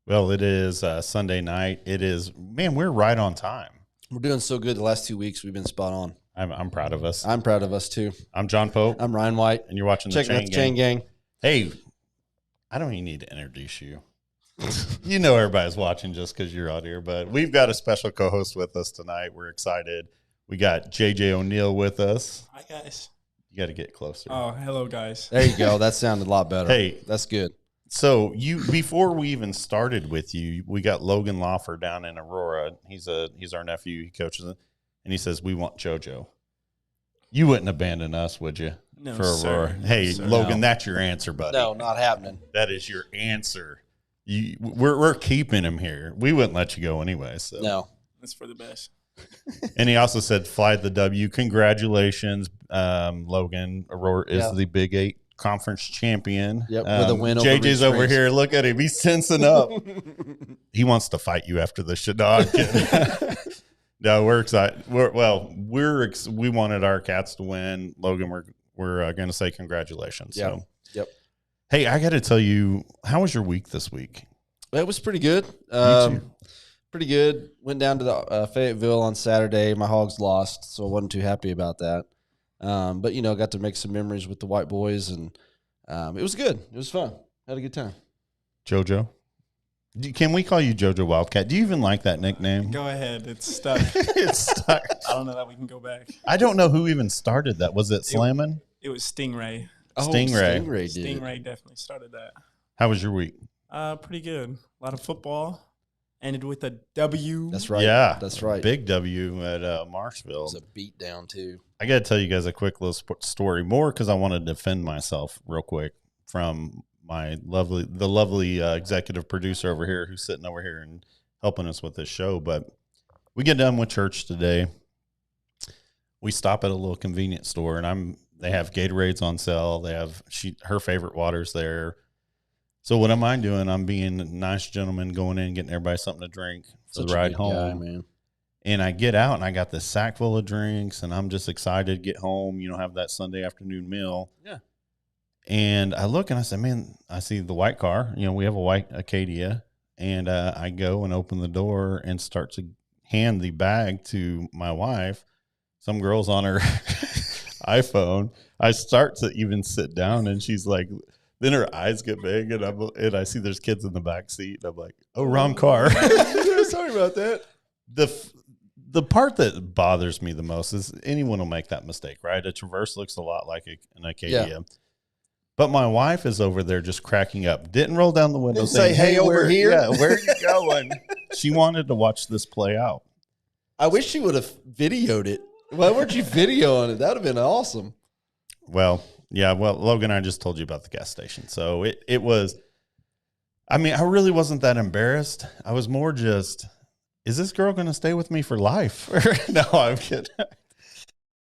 Well, it is Sunday night. It is, man, we're right on time. We're doing so good the last 2 weeks. We've been spot on. I'm proud of us. I'm proud of us, too. I'm John Pope. I'm Ryan White. And you're watching the Chain Gang. Hey, I don't even need to introduce you. You know everybody's watching just because you're out here, but we've got a special co-host with us tonight. We're excited. We got JJ O'Neal with us. Hi, guys. You got to get closer. Oh, hello, guys. There you go. That sounded a lot better. Hey. That's good. So before we even started with you, we got Logan Lawfer down in Aurora. He's our nephew. He coaches it, and he says we want JoJo. You wouldn't abandon us, would you? No, for Aurora. sir. Hey, No, Logan, no. that's your answer, buddy. No, not happening. That is your answer. We're keeping him here. We wouldn't let you go anyway. So No. That's for the best. And he also said, "Fly the W." Congratulations, Logan. Aurora is the Big 8 conference champion. Yep, with a win over JJ's over Reese. here. Look at him. He's tensing up. He wants to fight you after this shit. No, I'm kidding. No, we're excited. We wanted our Cats to win. Logan, we're going to say congratulations. Yep. So. Yep. Hey, I got to tell you, how was your week this week? It was pretty good. too. Pretty good. Went down to the Fayetteville on Saturday. My Hogs lost, so I wasn't too happy about that. But, got to make some memories with the White Boys, and it was good. It was fun. Had a good time. JoJo? Can we call you JoJo Wildcat? Do you even like that nickname? Go ahead. It's stuck. It's stuck. I don't know that we can go back. I don't know who even started that. Was it Slammin'? It was Stingray. Stingray. Stingray did. Stingray definitely started that. How was your week? Pretty good. A lot of football. Ended with a W. That's right. Yeah. That's right. Big W at Marshville. It was a beat down, too. I got to tell you guys a quick little story, more because I want to defend myself real quick from the lovely executive producer over here who's sitting over here and helping us with this show. But we get done with church today. We stop at a little convenience store, and they have Gatorades on sale. They have her favorite water's there. So what am I doing? I'm being a nice gentleman, going in and getting everybody something to drink for the ride home. Guy, man. And I get out and I got this sack full of drinks, and I'm just excited to get home, have that Sunday afternoon meal. Yeah. And I look and I said, man, I see the white car. We have a white Acadia. And I go and open the door and start to hand the bag to my wife. Some girl's on her iPhone. I start to even sit down, and she's like, then her eyes get big, and I see there's kids in the back seat. And I'm like, oh, wrong car. Sorry about that. The part that bothers me the most is anyone will make that mistake, right? A Traverse looks a lot like an Acadia. Yeah. But my wife is over there just cracking up. Didn't roll down the window Didn't saying, say, "Hey, over here." Yeah, where are you going? She wanted to watch this play out. I wish you would have videoed it. Why weren't you videoing it? That would have been awesome. Well, yeah. Well, Logan, I just told you about the gas station. So it was, I really wasn't that embarrassed. I was more just, is this girl going to stay with me for life? No, I'm kidding.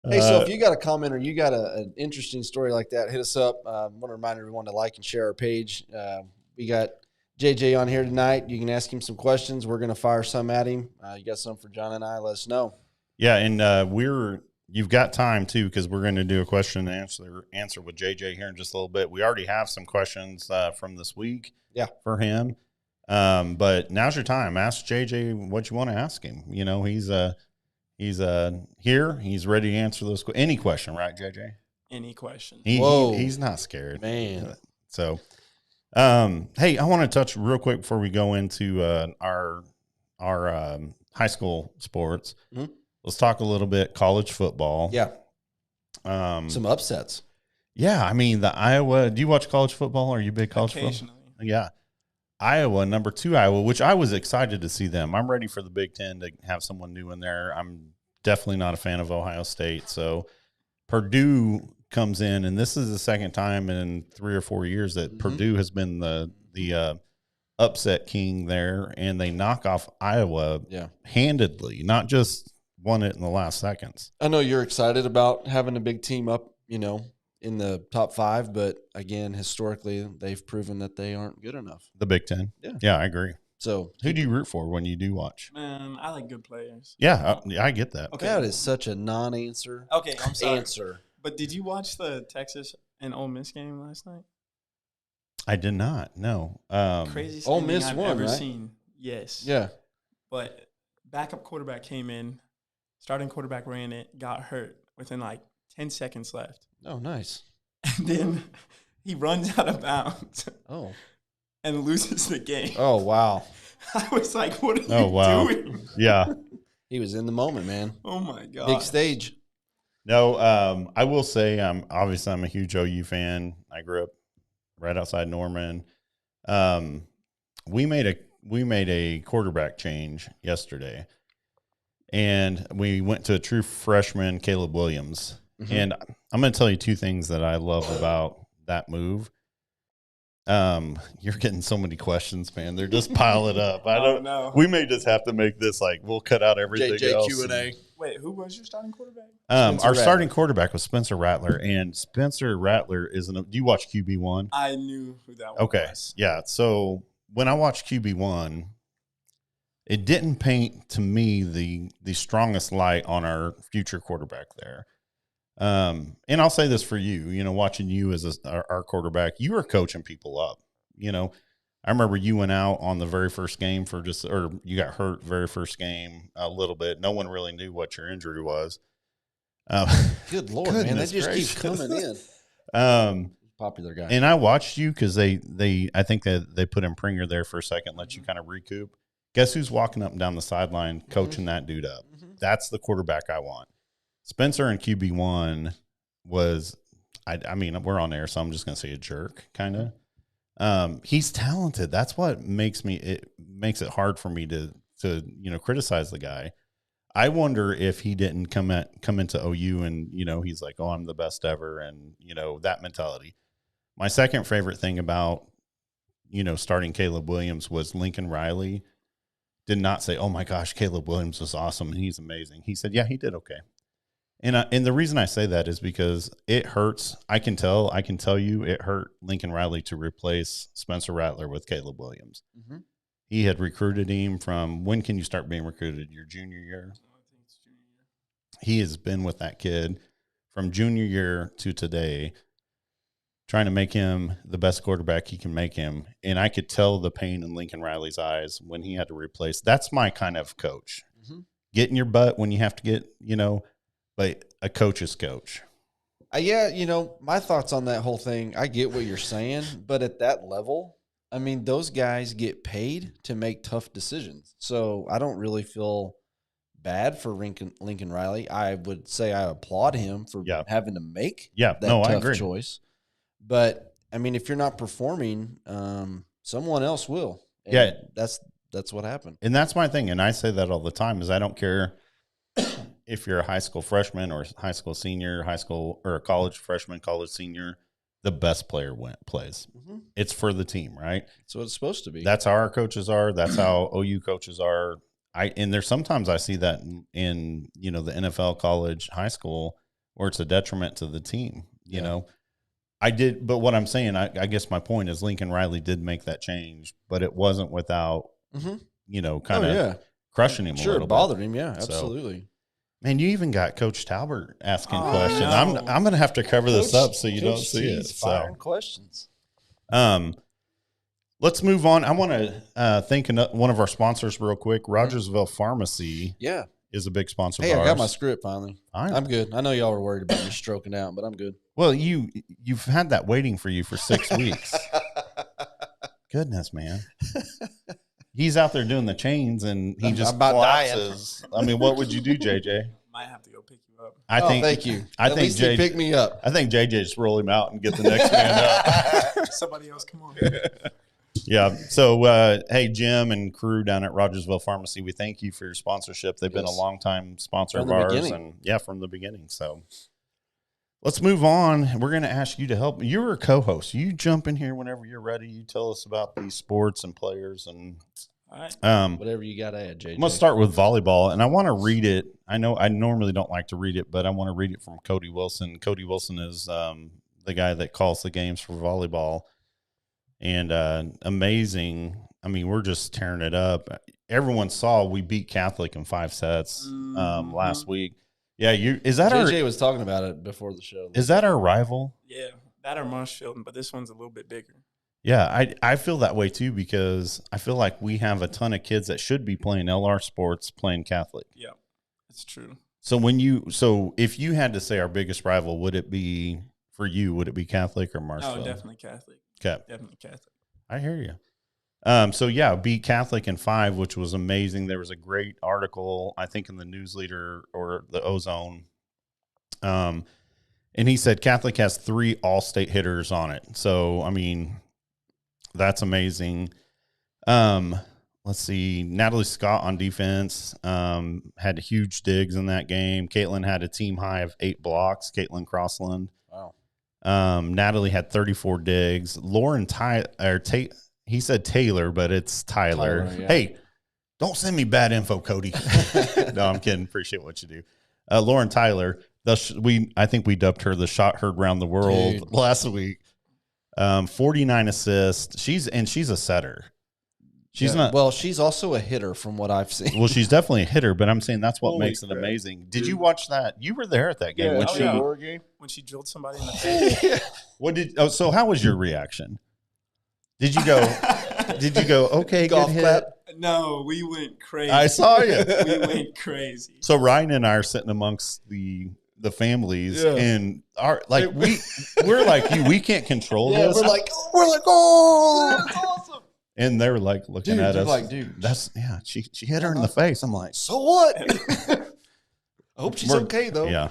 Hey, so if you got a comment or you got an interesting story like that, hit us up. I want to remind everyone to like and share our page. We got JJ on here tonight. You can ask him some questions. We're going to fire some at him. You got some for John and I, let us know. Yeah, and you've got time, too, because we're going to do a question and answer with JJ here in just a little bit. We already have some questions from this week for him. But now's your time. Ask JJ what you want to ask him. He's here. He's ready to answer those any question, right, JJ? Any question. He's not scared, man. So, hey, I want to touch real quick before we go into our high school sports. Mm-hmm. Let's talk a little bit college football. Yeah. Some upsets. Yeah, the Iowa. Do you watch college football? Are you a big college football? Occasionally. Yeah. Iowa, number 2 Iowa, which I was excited to see them. I'm ready for the Big Ten to have someone new in there. I'm definitely not a fan of Ohio State. So Purdue comes in, and this is the second time in 3 or 4 years that Purdue has been the upset king there, and they knock off Iowa handedly, not just won it in the last seconds. I know you're excited about having a big team up, in the top 5, but again, historically, they've proven that they aren't good enough. The Big Ten. Yeah. Yeah, I agree. So who do you root for when you do watch? Man, I like good players. Yeah, I get that. Okay. that is such a non-answer. Okay, I'm sorry. Answer. But did you watch the Texas and Ole Miss game last night? I did not. No. Craziest Ole ending Miss I've won, ever right? seen. Yes. Yeah. But backup quarterback came in, starting quarterback ran it, got hurt within like 10 seconds left. Oh, nice. And then he runs out of bounds Oh. and loses the game. Oh, wow. I was like, what are you doing? Yeah. He was in the moment, man. Oh, my God. Big stage. No, I will say I'm a huge OU fan. I grew up right outside Norman. We made a quarterback change yesterday, and we went to a true freshman, Caleb Williams. Mm-hmm. And I'm going to tell you two things that I love about that move. You're getting so many questions, man. They're just piling up. I don't know. We may just have to make this like we'll cut out everything else. Q&A. Wait, who was your starting quarterback? Our starting quarterback was Spencer Rattler, and Spencer Rattler is do you watch QB1? I knew who that Okay, was. yeah. So when I watched QB1, it didn't paint to me the strongest light on our future quarterback there. And I'll say this for you, watching you as our quarterback, you were coaching people up. I remember you went out on the very first game or you got hurt very first game a little bit. No one really knew what your injury was. Good Lord, man. They just keep coming in. Popular guy. And I watched you because I think that they put in Pringer there for a second, let you kind of recoup. Guess who's walking up and down the sideline coaching that dude up? That's the quarterback I want. Spencer in QB1 was, I mean, we're on air, so I'm just going to say a jerk, kind of. He's talented. That's what makes it hard for me to criticize the guy. I wonder if he didn't come into OU and he's like, oh, I'm the best ever, and that mentality. My second favorite thing about starting Caleb Williams was Lincoln Riley did not say, oh my gosh, Caleb Williams was awesome and he's amazing. He said, yeah, he did okay. And the reason I say that is because it hurts. I can tell you it hurt Lincoln Riley to replace Spencer Rattler with Caleb Williams. Mm-hmm. He had recruited him from, when can you start being recruited? Your junior year? I think it's junior year. He has been with that kid from junior year to today, trying to make him the best quarterback he can make him. And I could tell the pain in Lincoln Riley's eyes when he had to replace. That's my kind of coach. Mm-hmm. Get in your butt when you have to get, but a coach's coach. Yeah, my thoughts on that whole thing, I get what you're saying, but at that level, I mean, those guys get paid to make tough decisions. So I don't really feel bad for Lincoln Riley. I would say I applaud him for having to make that tough choice. But, I mean, if you're not performing, someone else will. And that's what happened. And that's my thing, and I say that all the time, is I don't care if you're a high school freshman or high school senior, high school or a college freshman, college senior, the best player plays. Mm-hmm. It's for the team, right? That's what it's supposed to be. That's how our coaches are. That's how OU coaches are. And there's sometimes I see that in the NFL, college, high school, where it's a detriment to the team. You know, but what I'm saying, I guess my point is Lincoln Riley did make that change, but it wasn't without, kind of crushing him a little bit. Sure, bothered him. Yeah, absolutely. So, man, you even got Coach Talbert asking questions. I'm going to have to cover this up so you don't see it. Firing questions. Let's move on. I want to thank one of our sponsors real quick. Rogersville Pharmacy is a big sponsor of ours. Hey, I got my script finally. I'm good. I know y'all were worried about me stroking out, but I'm good. Well, you've had that waiting for you for 6 weeks. Goodness, man. He's out there doing the chains, and he just collapses. I mean, what would you do, JJ? Might have to go pick you up. Thank you. At least he picked me up. I think JJ just roll him out and get the next man up. Somebody else, come on. Yeah. So, hey, Jim and crew down at Rogersville Pharmacy, we thank you for your sponsorship. They've been a long-time sponsor of ours, and from the beginning. So, let's move on. We're going to ask you to help. You're a co-host. You jump in here whenever you're ready. You tell us about these sports and players and all right. Whatever you got to add, JJ. I'm going to start with volleyball, and I want to read it. I know I normally don't like to read it, but I want to read it from Cody Wilson. Cody Wilson is the guy that calls the games for volleyball, and amazing. I mean, we're just tearing it up. Everyone saw we beat Catholic in 5 sets last week. Yeah, is that JJ was talking about it before the show. Is that our rival? Yeah, that or Marshfield, but this one's a little bit bigger. Yeah, I feel that way too, because I feel like we have a ton of kids that should be playing LR sports playing Catholic. Yeah, it's true. So if you had to say our biggest rival, would it be for you? Would it be Catholic or Marshfield? Oh, definitely Catholic. Okay. Definitely Catholic. I hear you. So yeah, beat Catholic in 5, which was amazing. There was a great article, I think, in the News Leader or the Ozone. And he said Catholic has 3 all-state hitters on it. So, I mean, that's amazing. Let's see. Natalie Scott on defense had huge digs in that game. Caitlin had a team high of 8 blocks. Caitlin Crossland. Wow. Natalie had 34 digs. Lauren he said Taylor, but it's Tyler. Yeah. Hey, don't send me bad info, Cody. No, I'm kidding. Appreciate what you do. Lauren Tyler. I think we dubbed her the shot heard around the world last week. 49 assists. She's a setter. She's not. Well, she's also a hitter from what I've seen. Well, she's definitely a hitter, but I'm saying that's what Holy makes it crap. amazing. Did you watch that? You were there at that game. When she drilled somebody in the face. So how was your reaction? Did you go, okay, Golf good hit? clap? No, we went crazy. I saw you. We went crazy. So Ryan and I are sitting amongst the families, and we're like you. We can't control this. We're like, oh, That's awesome. And they were like looking at us. Like, dude, she hit her in the face. I'm like, so what? I hope she's okay though. Yeah.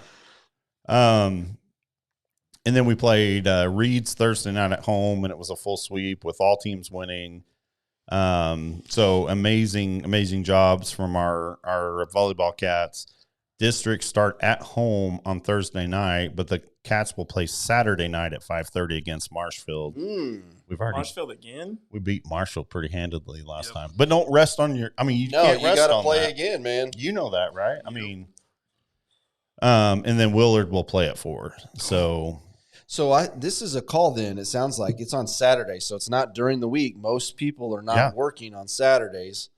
And then we played Reed's Thursday night at home, and it was a full sweep with all teams winning. So amazing jobs from our volleyball cats. Districts start at home on Thursday night, but the Cats will play Saturday night at 5:30 against Marshfield. We've already Marshfield again. We beat Marshall pretty handedly last time, but don't rest on your. I mean, you can't rest gotta on play that. again, man. You know that, right? I mean, and then Willard will play at 4. So this is a call. Then it sounds like it's on Saturday, so it's not during the week. Most people are not working on Saturdays,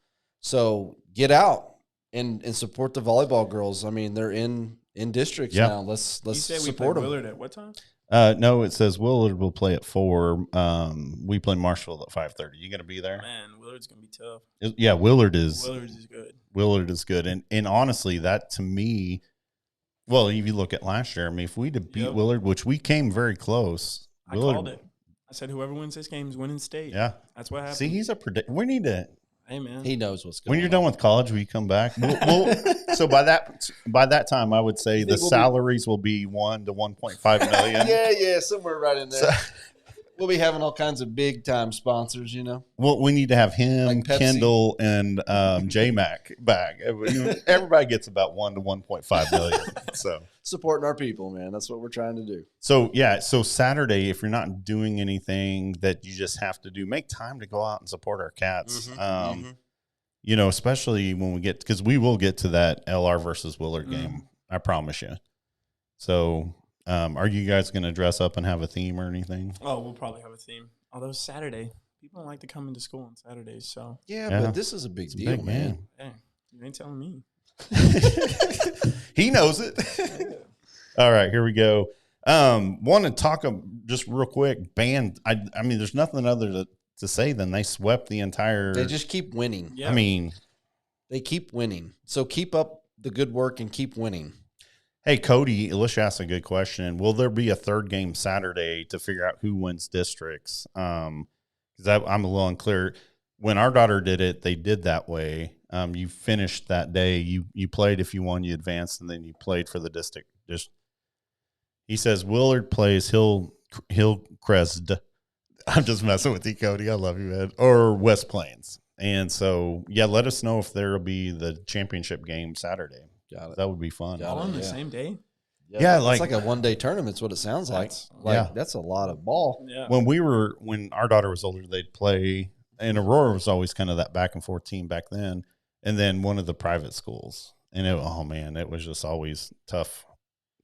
so get out and support the volleyball girls. I mean, they're in districts now. Let's you say support them. Willard at what time? No, it says Willard will play at 4. We play Marshall at 5:30. You gonna be there? Man, Willard's gonna be tough. Yeah, Willard is good. Willard is good, and honestly, that to me, well, if you look at last year, I mean, if we'd have beat Willard, which we came very close, I called it. I said whoever wins this game is winning state. Yeah, that's what happened. See, he's a predict. We need to. Hey man, he knows what's going on. When you're done with college, will you come back? So by that time, I would say the salaries will be 1 to 1.5 million. yeah, somewhere right in there. So, we'll be having all kinds of big time sponsors, you know. Well, we need to have him, like Kendall, and J-Mac back. Everybody gets about 1 to 1.5 million. So supporting our people, man. That's what we're trying to do. So so Saturday, if you're not doing anything that you just have to do, make time to go out and support our cats. You know, especially when we get, because we will get to that LR versus Willard game. I promise you. So. Are you guys going to dress up and have a theme or anything? Oh, we'll probably have a theme. Although Saturday, people don't like to come into school on Saturdays. So but this is a big deal, man. Hey, you ain't telling me. He knows it. All right, here we go. Want to talk just real quick. Band. I mean, there's nothing other to say than they swept the entire. They just keep winning. Yeah. I mean, they keep winning. So keep up the good work and keep winning. Hey, Cody, Alicia asked a good question. Will there be a third game Saturday to figure out who wins districts? Because I'm a little unclear. When our daughter did it, they did that way. You finished that day. You played. If you won, you advanced, and then you played for the district. He says Willard plays Hillcrest. I'm just messing with you, Cody. I love you, man. Or West Plains. And so, let us know if there will be the championship game Saturday. Got it. That would be fun. All on the same day? Yeah, it's like a one-day tournament. That's what it sounds like. That's a lot of ball. Yeah. When our daughter was older, they'd play, and Aurora was always kind of that back and forth team back then. And then one of the private schools, and it was just always tough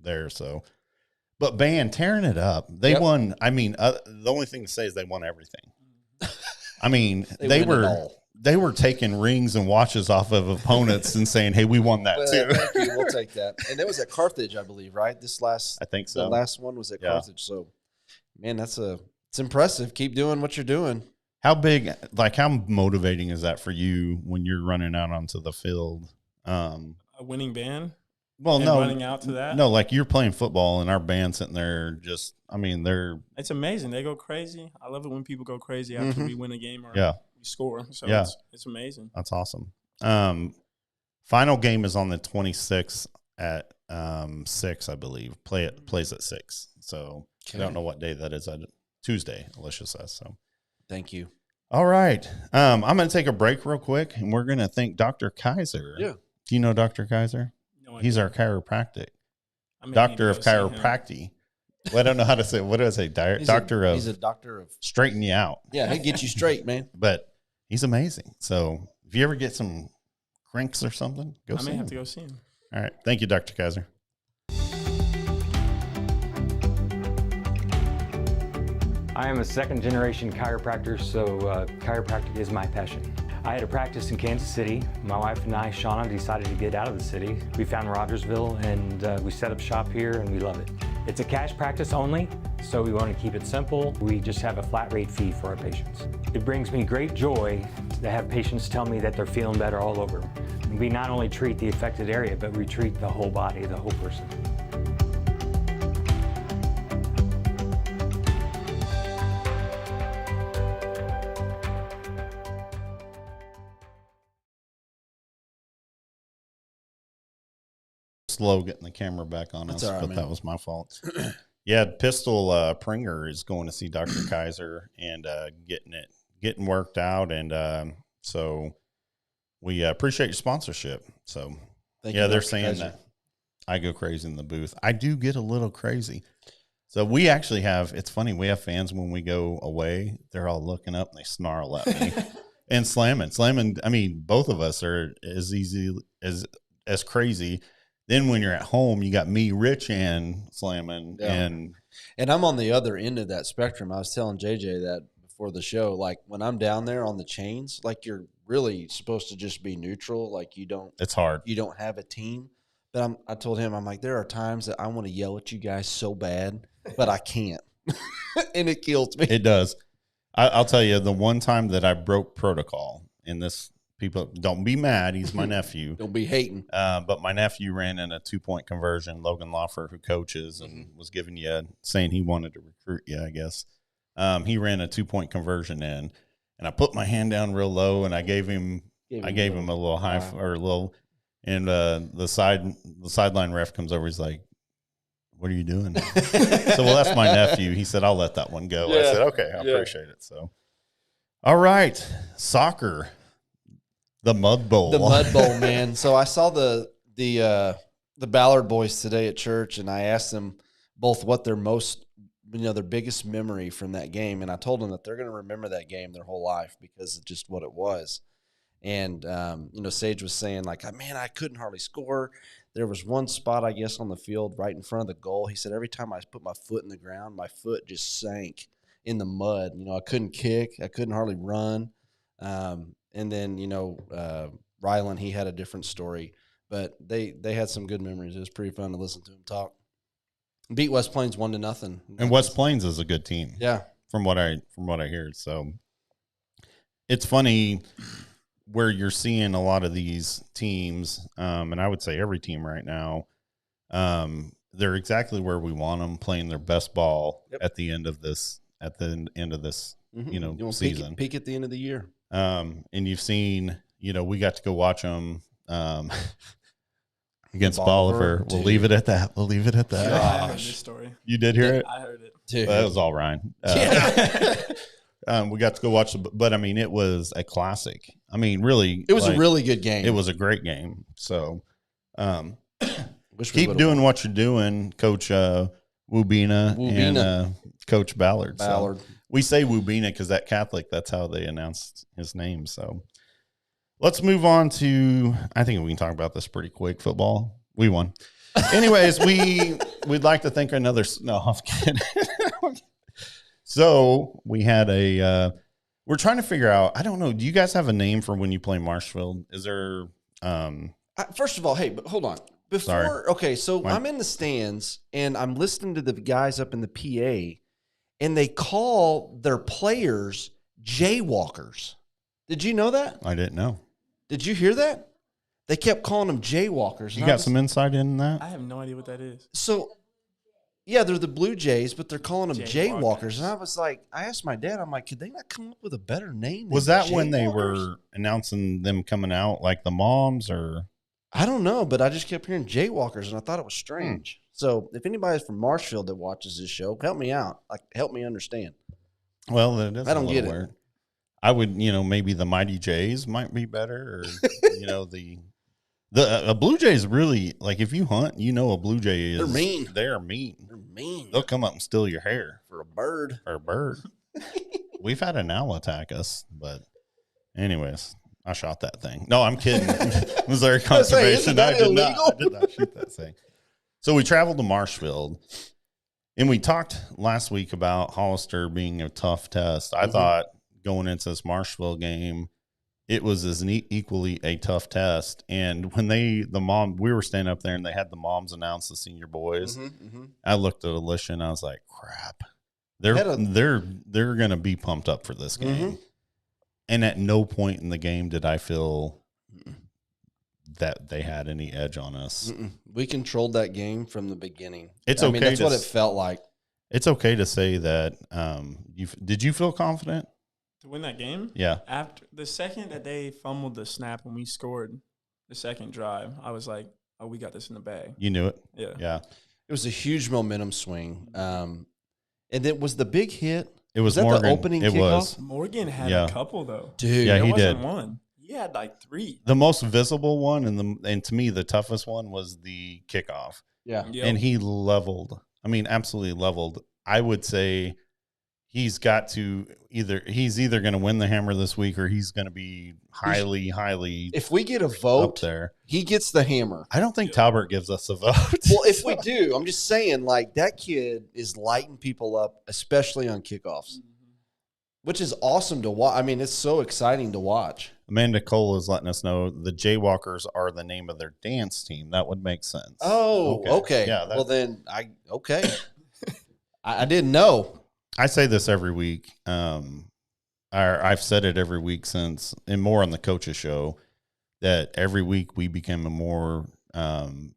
there. So, but band tearing it up. They won. I mean, the only thing to say is they won everything. I mean, they were taking rings and watches off of opponents and saying, "Hey, we won that too." Thank you. We'll take that. And it was at Carthage, I believe, right? I think so. The last one was at Carthage. So, man, that's a It's impressive. Keep doing what you're doing. How big, like how motivating is that for you when you're running out onto the field? A winning band. Well, and no, running out to that. No, like you're playing football and our band sitting there just, I mean, it's amazing. They go crazy. I love it when people go crazy after we win a game or we score. So it's amazing. That's awesome. Final game is on the 26th at 6, I believe. Plays at 6. So I don't know what day that is. Tuesday, Alicia says. So thank you. All right. I'm going to take a break real quick, and we're going to thank Dr. Kaiser. Yeah. Do you know Dr. Kaiser? No idea. He's our chiropractic. Doctor of chiropractic. Well, I don't know how to say it. What do I say? He's a doctor of straighten you out. Yeah, he'll get you straight, man. But he's amazing. So if you ever get some cranks or something, go see him. I may have to go see him. All right. Thank you, Dr. Kaiser. I am a second-generation chiropractor, so chiropractic is my passion. I had a practice in Kansas City. My wife and I, Shauna, decided to get out of the city. We found Rogersville, and we set up shop here, and we love it. It's a cash practice only, so we want to keep it simple. We just have a flat rate fee for our patients. It brings me great joy to have patients tell me that they're feeling better all over. And we not only treat the affected area, but we treat the whole body, the whole person. Slow getting the camera back on us, right, but man. That was my fault. Yeah, Pistol Pringer is going to see Dr. Kaiser and getting worked out, and so we appreciate your sponsorship. So Thank yeah, you, they're Dr. saying Kaiser. that I go crazy in the booth. I do get a little crazy. So we actually have. It's funny. We have fans when we go away. They're all looking up and they snarl at me and slamming. I mean, both of us are as easy as crazy. Then when you're at home, you got me, Rich, and slamming. Yeah. And I'm on the other end of that spectrum. I was telling JJ that before the show. Like when I'm down there on the chains, like you're really supposed to just be neutral. Like it's hard. You don't have a team. But I told him, I'm like, there are times that I want to yell at you guys so bad, but I can't. And it kills me. It does. I'll tell you, the one time that I broke protocol in this, people don't be mad. He's my nephew. Don't be hating. But my nephew ran in a 2-point conversion. Logan Lawfer, who coaches and was giving you, saying he wanted to recruit you, I guess. He ran a 2-point conversion in, and I put my hand down real low, and I gave him a little high or a little, and the sideline ref comes over. He's like, "What are you doing?" So, well, that's my nephew. He said, "I'll let that one go." Yeah. I said, "Okay, I appreciate it." So, all right, soccer. The Mud Bowl. The Mud Bowl, man. So I saw the Ballard boys today at church, and I asked them both what their their biggest memory from that game, and I told them that they're going to remember that game their whole life because of just what it was. And Sage was saying like, man, I couldn't hardly score. There was one spot, I guess, on the field right in front of the goal. He said every time I put my foot in the ground, my foot just sank in the mud. I couldn't kick. I couldn't hardly run. And then, Rylan, he had a different story, but they had some good memories. It was pretty fun to listen to him talk. Beat West Plains 1-0. And West Plains is a good team. Yeah. From what I hear. So it's funny where you're seeing a lot of these teams, and I would say every team right now, they're exactly where we want them, playing their best ball at the end of this season. Peak at the end of the year. And you've seen, we got to go watch them against Bolivar. We'll leave it at that. Yeah, I heard this story. You did hear it? I heard it. Dude. That was all Ryan. We got to go watch but I mean, it was a classic. I mean, really, it was a really good game. It was a great game. So, keep doing what you're doing, Coach Wubina and Coach Ballard. So we say Wubina because that Catholic, that's how they announced his name. So let's move on to, I think we can talk about this pretty quick. Football. We won. Anyways, we'd like to thank no, I'm kidding. So we had we're trying to figure out, I don't know, do you guys have a name for when you play Marshfield? Is there, first of all, hey, but hold on. I'm in the stands and I'm listening to the guys up in the PA, and they call their players jaywalkers. Did you know that? I didn't know. Did you hear that? They kept calling them jaywalkers. You got some insight in that? I have no idea what that is. So, yeah, they're the Blue Jays, but they're calling them Jaywalkers. jaywalkers. And I was like, I asked my dad, I'm like, could they not come up with a better name? Was than that when they jaywalkers? were announcing them coming out, like the moms, or? I don't know, but I just kept hearing jaywalkers, and I thought it was strange. So, if anybody's from Marshfield that watches this show, help me out. Like, help me understand. Well, that is I don't get it. weird. I would, maybe the Mighty Jays might be better, or the Blue Jays really, like, if you hunt, a Blue Jay is They're mean. They're mean. They're mean They'll come up and steal your hair for a bird. or a bird. We've had an owl attack us, but anyways, I shot that thing. No, I'm kidding. Missouri Conservation. I did not shoot that thing. So we traveled to Marshfield, and we talked last week about Hollister being a tough test. I thought going into this Marshfield game, it was as equally a tough test. And when we were standing up there and they had the moms announce the senior boys, I looked at Alicia and I was like, crap, they're going to be pumped up for this game. And at no point in the game did I feel that they had any edge on us. We controlled that game from the beginning. That's what it felt like. It's okay to say that. Did you feel confident to win that game? Yeah. After the second that they fumbled the snap when we scored the second drive, I was like, "Oh, we got this in the bag." You knew it. Yeah. It was a huge momentum swing, and it was the big hit. It was that Morgan. The opening it kickoff? was Morgan had a couple though, dude. Yeah, it he wasn't did. One. He had like 3. The most visible one and to me the toughest one was the kickoff. Yeah, Yep. And he leveled. I mean, absolutely leveled. I would say he's either going to win the hammer this week or he's going to be highly. If we get a up vote, there, he gets the hammer. I don't think Talbert gives us a vote. Well, if we do, I'm just saying, like, that kid is lighting people up, especially on kickoffs, which is awesome to watch. I mean, it's so exciting to watch. Amanda Cole is letting us know the Jaywalkers are the name of their dance team. That would make sense. Oh, okay. Yeah. Well, then I didn't know. I say this every week. I've said it every week since, and more on the coaches show, that every week we become a more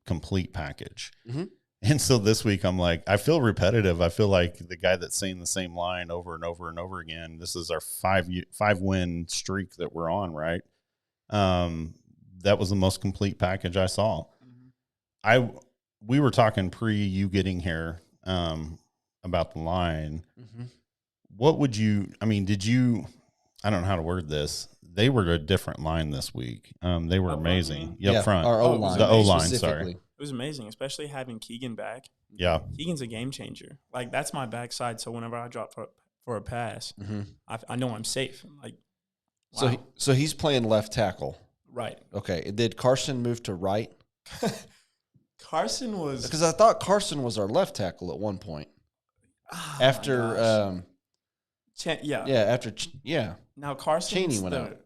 complete package. And so this week I'm like, I feel repetitive. I feel like the guy that's saying the same line over and over and over again. This is our 5-win streak that we're on, right? That was the most complete package I saw. We were talking pre you getting here about the line. What would you? I mean, I don't know how to word this. They were a different line this week. They were amazing. Up front, our O-line, the O-line. Sorry. It was amazing, especially having Keegan back. Yeah. Keegan's a game changer. Like, that's my backside, so whenever I drop for a pass, I know I'm safe. Like, wow. So he's playing left tackle. Right. Okay. Did Carson move to right? Carson was... Because I thought Carson was our left tackle at one point. Oh, after... yeah. Now, Carson Chaney went out.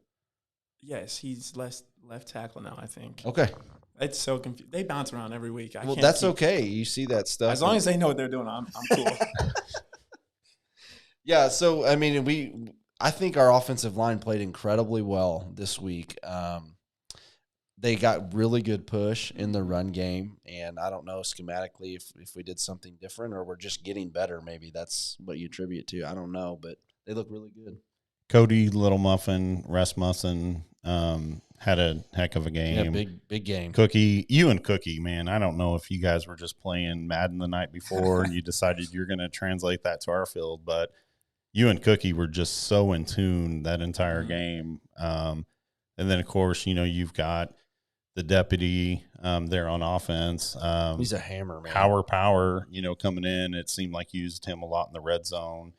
Yes, he's left tackle now, I think. Okay. It's so confusing. They bounce around every week. That's okay. You see that stuff. As long as they know what they're doing, I'm cool. Yeah, so, I mean, I think our offensive line played incredibly well this week. They got really good push in the run game, and I don't know schematically if we did something different or we're just getting better. Maybe that's what you attribute to. I don't know, but they look really good. Cody Little Muffin, Rasmussen had a heck of a game. Yeah, big game. Cookie, you and Cookie, man, I don't know if you guys were just playing Madden the night before and you decided you're going to translate that to our field, but you and Cookie were just so in tune that entire game. And then, of course, you've got the deputy there on offense. He's a hammer, man. Power, coming in. It seemed like you used him a lot in the red zone.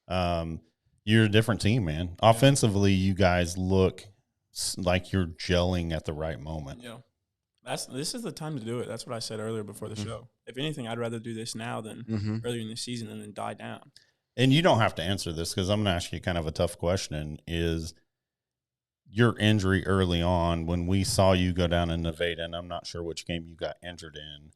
You're a different team, man. Offensively, you guys look like you're gelling at the right moment. Yeah. This is the time to do it. That's what I said earlier before the show. If anything, I'd rather do this now than earlier in the season and then die down. And you don't have to answer this because I'm going to ask you kind of a tough question. Is your injury early on when we saw you go down in Nevada, and I'm not sure which game you got injured in,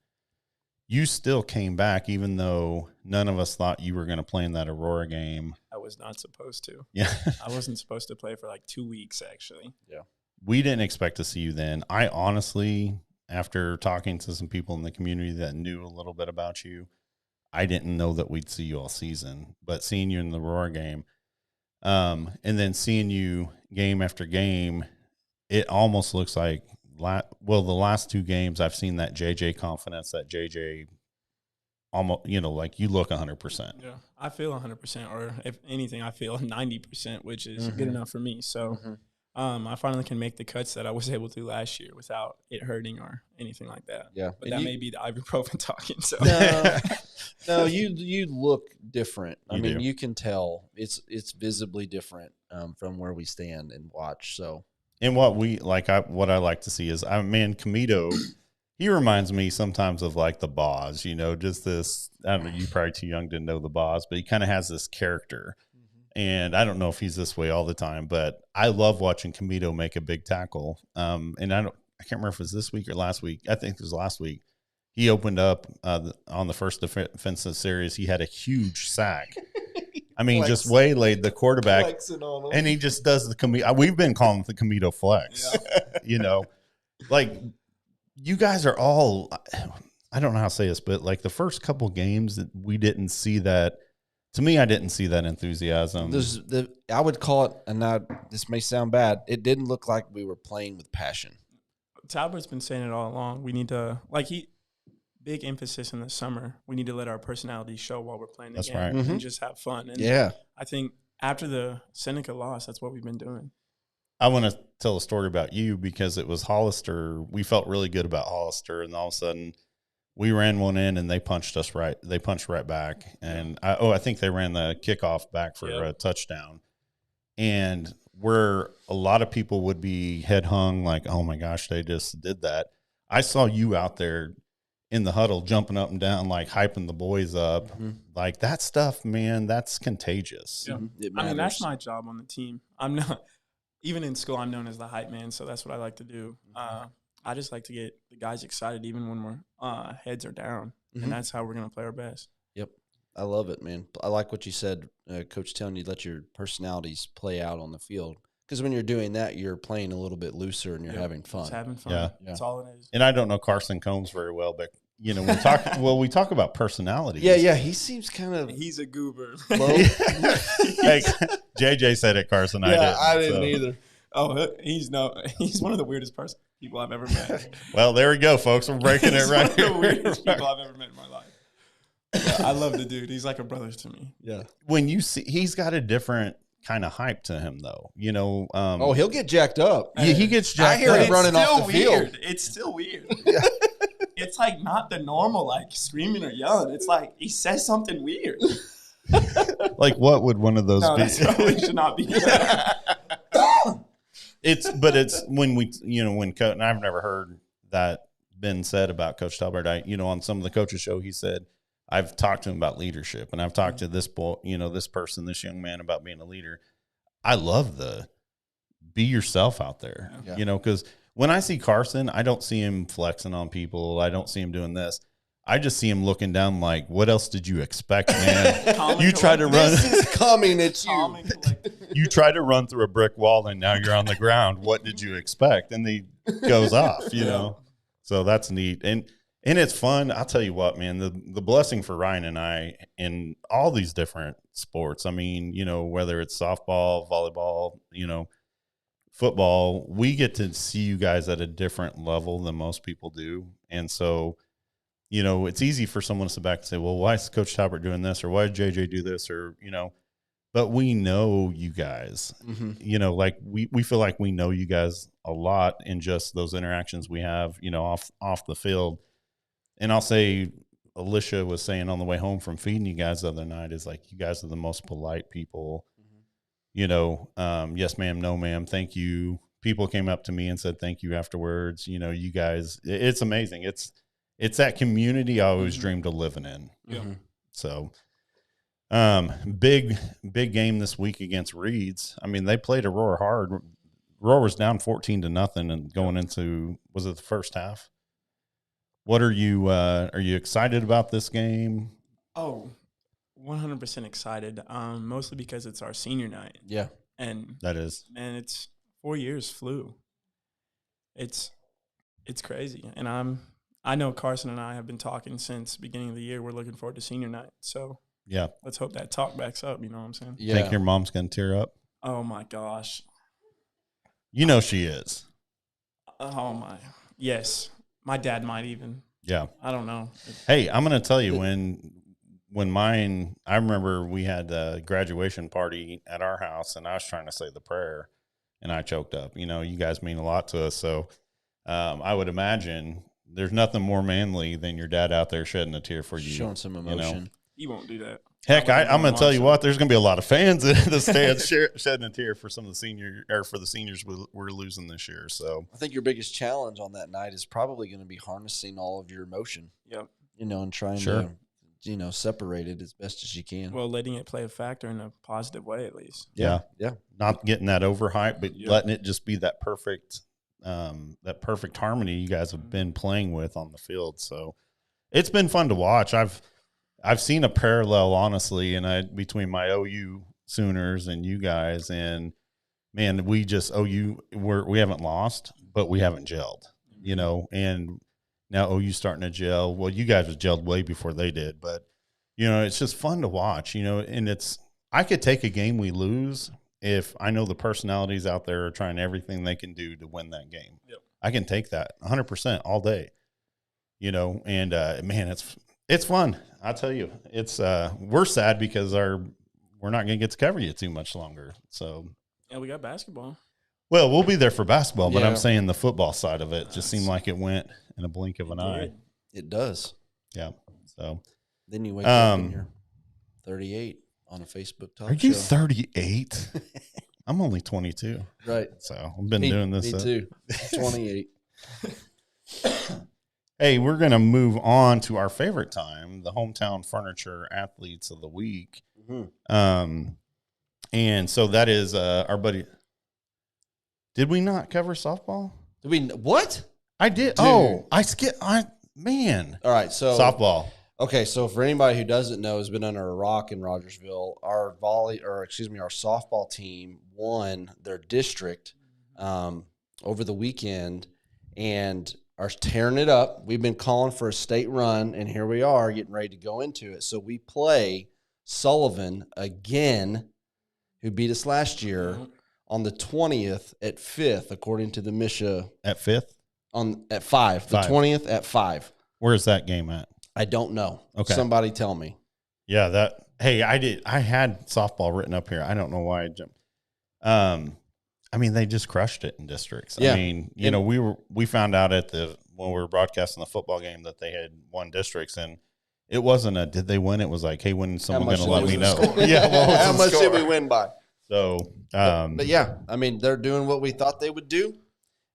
you still came back, even though none of us thought you were going to play in that Aurora game. I was not supposed to. Yeah. I wasn't supposed to play for like 2 weeks, actually. Yeah. We didn't expect to see you then. I honestly, after talking to some people in the community that knew a little bit about you, I didn't know that we'd see you all season. But seeing you in the Aurora game, and then seeing you game after game, it almost looks like the last 2 games I've seen that JJ confidence, that JJ almost, like you look 100%. Yeah, I feel 100%, or if anything, I feel 90%, which is good enough for me. So I finally can make the cuts that I was able to last year without it hurting or anything like that. Yeah. But that may be the ibuprofen talking. So No, you look different. I mean, do. you can tell it's visibly different from where we stand and watch. So, And what I like to see is, Camito, he reminds me sometimes of like the Boz, just this, I don't know, you're probably too young to know the Boz, but he kind of has this character. And I don't know if he's this way all the time, but I love watching Camito make a big tackle. And I can't remember if it was this week or last week. I think it was last week. He opened up on the first defensive series. He had a huge sack. I mean, just waylaid the quarterback, and he just does the Camito. We've been calling it the Camito flex. Yeah. Like you guys are all. I don't know how to say this, but like the first couple games that we didn't see that. To me, I didn't see that enthusiasm. I would call it, and now this may sound bad, it didn't look like we were playing with passion. Talbert's been saying it all along. We need to big emphasis in the summer. We need to let our personalities show while we're playing the game and just have fun. And I think after the Seneca loss, that's what we've been doing. I want to tell a story about you because it was Hollister. We felt really good about Hollister, and all of a sudden we ran one in and they punched us right. They punched right back. And I think they ran the kickoff back for a touchdown. And where a lot of people would be head hung like, oh my gosh, they just did that. I saw you out there in the huddle, jumping up and down, like hyping the boys up. Like that stuff, man, that's contagious. Yeah. I mean, that's my job on the team. I'm not, even in school, I'm known as the hype man. So that's what I like to do. I just like to get the guys excited even when we're heads are down. And that's how we're going to play our best. Yep. I love it, man. I like what you said, Coach, telling you let your personalities play out on the field. Because when you're doing that, you're playing a little bit looser and you're having fun. Just having fun. Yeah. That's all it is. And I don't know Carson Combs very well, but we talk about personalities. Yeah. He seems kind of. He's a goober. Hey, JJ said it, Carson. I didn't either. Oh, he's one of the weirdest people I've ever met. Well, there we go, folks. We're breaking it right here. One of the weirdest people I've ever met in my life. Yeah, I love the dude. He's like a brother to me. Yeah. When you see, he's got a different kind of hype to him, though. He'll get jacked up. Yeah, he gets jacked up. I hear him running off the field. It's still weird. It's like not the normal, like screaming or yelling. It's like he says something weird. Like what would one of those be? That probably should not be. It's when when Coach, and I've never heard that been said about Coach Talbert. On some of the coaches show, he said, I've talked to him about leadership, and I've talked to this boy, this young man about being a leader. I love the be yourself out there, because when I see Carson, I don't see him flexing on people. I don't see him doing this. I just see him looking down like, what else did you expect, man? You try to run. This is coming at you. You try to run through a brick wall, and now you're on the ground. What did you expect? And he goes off, So that's neat. And it's fun. I'll tell you what, man, the blessing for Ryan and I in all these different sports, I mean, whether it's softball, volleyball, football, we get to see you guys at a different level than most people do. And so, it's easy for someone to sit back and say, well, why is Coach Talbert doing this? Or why did JJ do this? Or, but we know you guys, like we feel like we know you guys a lot in just those interactions we have, off the field. And I'll say, Alicia was saying on the way home from feeding you guys the other night is like, you guys are the most polite people, yes, ma'am, no, ma'am. Thank you. People came up to me and said, thank you afterwards. You guys, it's amazing. It's that community I always dreamed of living in. Yeah. So, big game this week against Reeds. I mean, they played Aurora hard. Aurora was down 14-0 and going into, was it the first half? What are you excited about this game? Oh, 100% excited. Mostly because it's our senior night. Yeah. And that is, man, it's 4 years flew. It's crazy. And I know Carson and I have been talking since beginning of the year. We're looking forward to senior night. So yeah, let's hope that talk backs up. You know what I'm saying? Yeah. Think your mom's going to tear up? Oh my gosh. You know she is. Oh my. Yes. My dad might even. Yeah. I don't know. Hey, I'm going to tell you when mine, I remember we had a graduation party at our house and I was trying to say the prayer and I choked up. You know, you guys mean a lot to us. So I would imagine there's nothing more manly than your dad out there shedding a tear for you. Showing some emotion. You know? He won't do that. Heck, I'm going to tell you what, there's going to be a lot of fans in the stands shedding a tear for some of the seniors we're losing this year. So I think your biggest challenge on that night is probably going to be harnessing all of your emotion. Yep. You know, and trying to, you know, separate it as best as you can. Well, letting it play a factor in a positive way, at least. Yeah. Yeah. Not getting that overhype, but letting it just be that perfect harmony you guys have been playing with on the field. So it's been fun to watch. I've seen a parallel, honestly, between my OU Sooners and you guys. And man, we haven't lost, but we haven't gelled, you know. And now OU's starting to gel. Well, you guys was gelled way before they did, but you know, it's just fun to watch, you know. And I could take a game we lose if I know the personalities out there are trying everything they can do to win that game. Yep. I can take that 100% all day, you know. And man, it's fun. I'll tell you, we're sad because we're not going to get to cover you too much longer. So yeah, we got basketball. Well, we'll be there for basketball, but I'm saying the football side of it just seemed like it went in a blink of an eye. It does. Yeah. So then you wake up and you're 38 on a Facebook talk show. Are you 38? I'm only 22. Right. So I've been doing this. Me too. 28. Hey, we're going to move on to our favorite time, the Hometown Furniture Athletes of the Week. Mm-hmm. And so that is our buddy. Did we not cover softball? Did we? What? I did. Dude. Oh, man. All right. So softball. Okay. So for anybody who doesn't know, has been under a rock in Rogersville, our softball team won their district over the weekend and are tearing it up. We've been calling for a state run, and here we are getting ready to go into it. So we play Sullivan again, who beat us last year, on the 20th at 5th, according to the Misha. At 5th? At 5. The 20th at 5. Where's that game at? I don't know. Okay. Somebody tell me. Yeah, I had softball written up here. I don't know why I jumped. I mean, they just crushed it in districts. Yeah. I mean, you know, we found out when we were broadcasting the football game that they had won districts, and it wasn't did they win? It was like, hey, when is someone going to let me know? Yeah, how much did we win by? So, but yeah, I mean, they're doing what we thought they would do.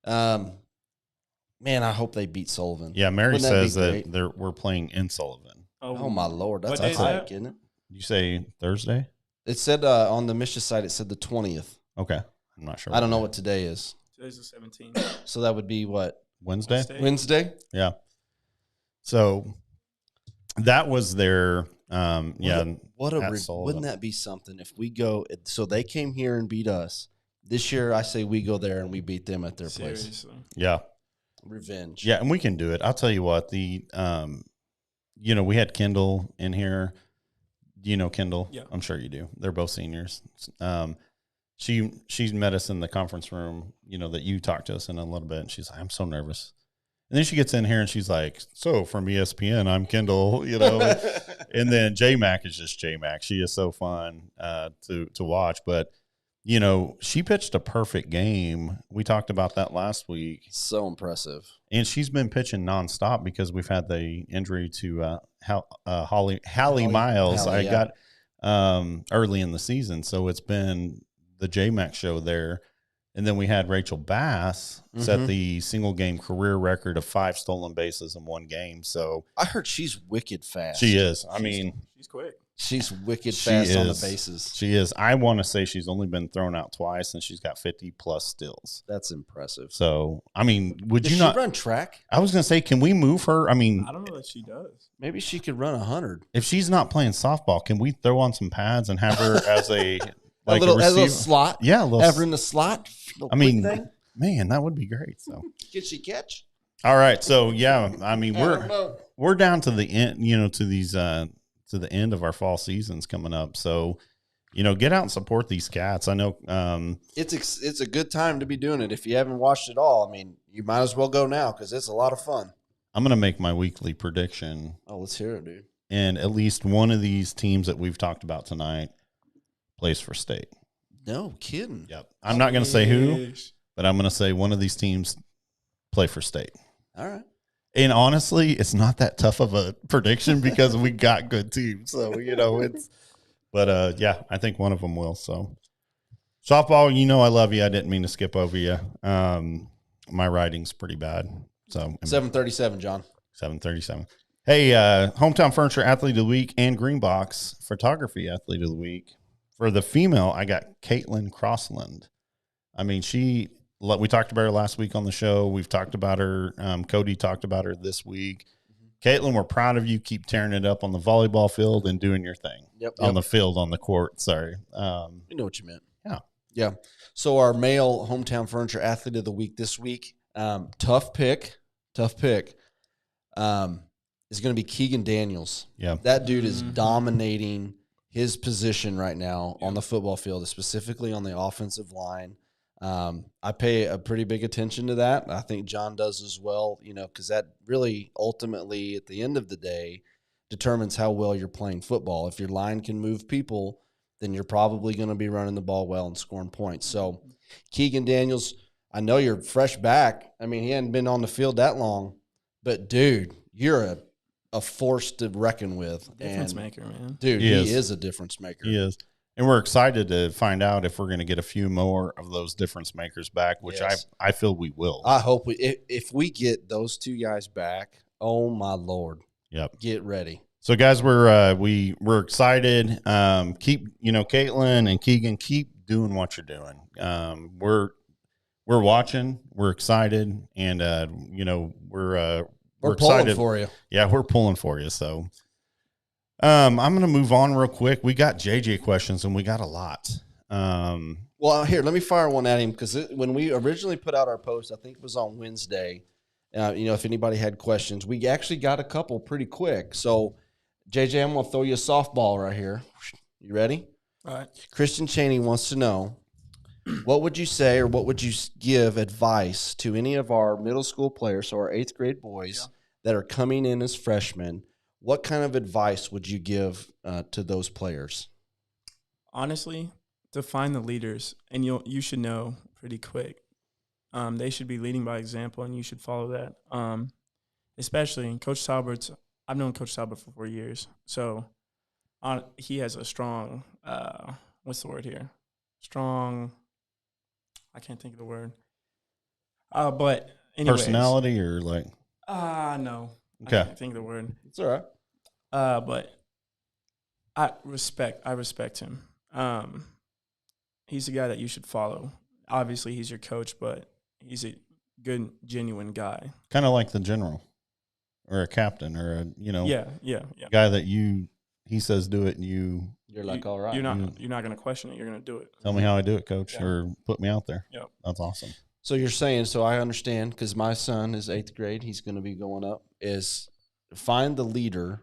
Man, I hope they beat Sullivan. Yeah, Mary says that we're playing in Sullivan. Oh my Lord, that's hike, isn't it? You say Thursday? It said on the Misha site, it said the 20th. Okay. I'm not sure. I don't know what today is. Today's the 17th. So that would be what? Wednesday? Yeah. So that was their wouldn't that be something if we go? So they came here and beat us. This year, I say we go there and we beat them at their place. Yeah. Revenge. Yeah, and we can do it. I'll tell you what, we had Kendall in here. Do you know Kendall? Yeah. I'm sure you do. They're both seniors. She's met us in the conference room, you know, that you talked to us in a little bit, and she's like, I'm so nervous. And then she gets in here and she's like, so from ESPN, I'm Kendall, you know. And then J-Mac is just J-Mac. She is so fun to watch. But, you know, she pitched a perfect game. We talked about that last week. So impressive. And she's been pitching nonstop because we've had the injury to Hallie Miles. I got early in the season. So it's been the J-Mac show there. And then we had Rachel Bass set the single game career record of 5 stolen bases in one game. So I heard she's wicked fast. She is. She's quick. She's wicked fast on the bases. She is. I want to say she's only been thrown out twice, and she's got 50-plus steals. That's impressive. So, I mean, does she run track? I was going to say, can we move her? I mean, I don't know that she does. Maybe she could run 100. If she's not playing softball, can we throw on some pads and have her as a like a little slot? Yeah, have her in the slot. I mean, man, that would be great. So, can she catch? All right, so yeah, I mean, we're down to the end, to these to the end of our fall seasons coming up. So, get out and support these cats. I know it's a good time to be doing it. If you haven't watched it all, I mean, you might as well go now because it's a lot of fun. I'm going to make my weekly prediction. Oh, let's hear it, dude. And at least one of these teams that we've talked about tonight plays for state. No kidding. Yep. I'm not going to say who, but I'm going to say one of these teams play for state. All right. And honestly, it's not that tough of a prediction because we got good teams. So, it's – but, yeah, I think one of them will. So, softball, I love you. I didn't mean to skip over you. My writing's pretty bad. So 7:37, John. 7:37. Hey, Hometown Furniture Athlete of the Week and Greenbox Photography Athlete of the Week. For the female, I got Caitlin Crossland. I mean, we talked about her last week on the show. We've talked about her. Cody talked about her this week. Caitlin, we're proud of you. Keep tearing it up on the volleyball field and doing your thing. On the field, on the court. Sorry. You know what you meant. Yeah. Yeah. So our male Hometown Furniture Athlete of the Week this week, tough pick, is going to be Keegan Daniels. Yeah. That dude is dominating his position right now on the football field, specifically on the offensive line. I pay a pretty big attention to that. I think John does as well, because that really ultimately at the end of the day determines how well you're playing football. If your line can move people, then you're probably going to be running the ball well and scoring points. So Keegan Daniels, I know you're fresh back. I mean, he hadn't been on the field that long, but dude, you're a force to reckon with. Difference maker, man. Dude, he is a difference maker. He is. And we're excited to find out if we're going to get a few more of those difference makers back, which I feel we will. I hope if we get those two guys back, oh my Lord. Yep. Get ready. So guys, we're excited. Keep, Caitlin and Keegan, keep doing what you're doing. We're watching, we're excited, and we're excited pulling for you. Yeah, we're pulling for you. So I'm going to move on real quick. We got JJ questions, and we got a lot. Well, here, let me fire one at him because when we originally put out our post, I think it was on Wednesday. If anybody had questions, we actually got a couple pretty quick. So, JJ, I'm going to throw you a softball right here. You ready? All right. Christian Cheney wants to know, what would you say or what would you give advice to any of our middle school players, so our 8th grade boys that are coming in as freshmen? What kind of advice would you give to those players? Honestly, to find the leaders, and you should know pretty quick. They should be leading by example, and you should follow that. Especially Coach Talbert's. I've known Coach Talbert for 4 years, so he has a strong. What's the word here? Strong. I can't think of the word. But anyways. Personality or like. No. Okay. I can't think of the word. It's all right. But I respect him. He's the guy that you should follow. Obviously, he's your coach, but he's a good, genuine guy. Kind of like the general or a captain or a, guy that he says do it and you're like, all right. You're not going to question it. You're going to do it. Tell me how I do it, coach, or put me out there. Yep. That's awesome. So you're saying, so I understand because my son is 8th grade. He's going to be going up, is find the leader,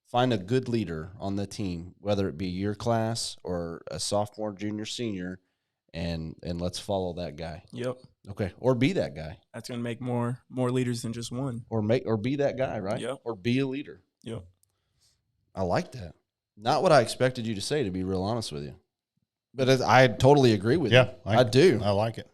find a good leader on the team, whether it be your class or a sophomore, junior, senior, and let's follow that guy. Yep. Okay. Or be that guy. That's going to make more leaders than just one. Or be that guy, right? Yep. Or be a leader. Yep. I like that. Not what I expected you to say, to be real honest with you. But I totally agree with you. I do. I like it.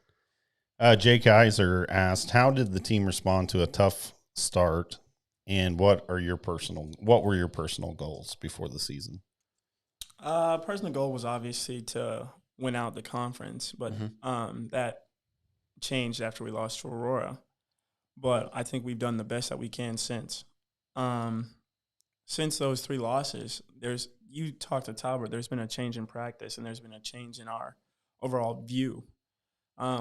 Jay Kaiser asked, how did the team respond to a tough start, and what were your personal goals before the season? Personal goal was obviously to win out the conference, but that changed after we lost to Aurora. But I think we've done the best that we can since. since those 3 losses, you talked to Talbert, there's been a change in practice and there's been a change in our overall view.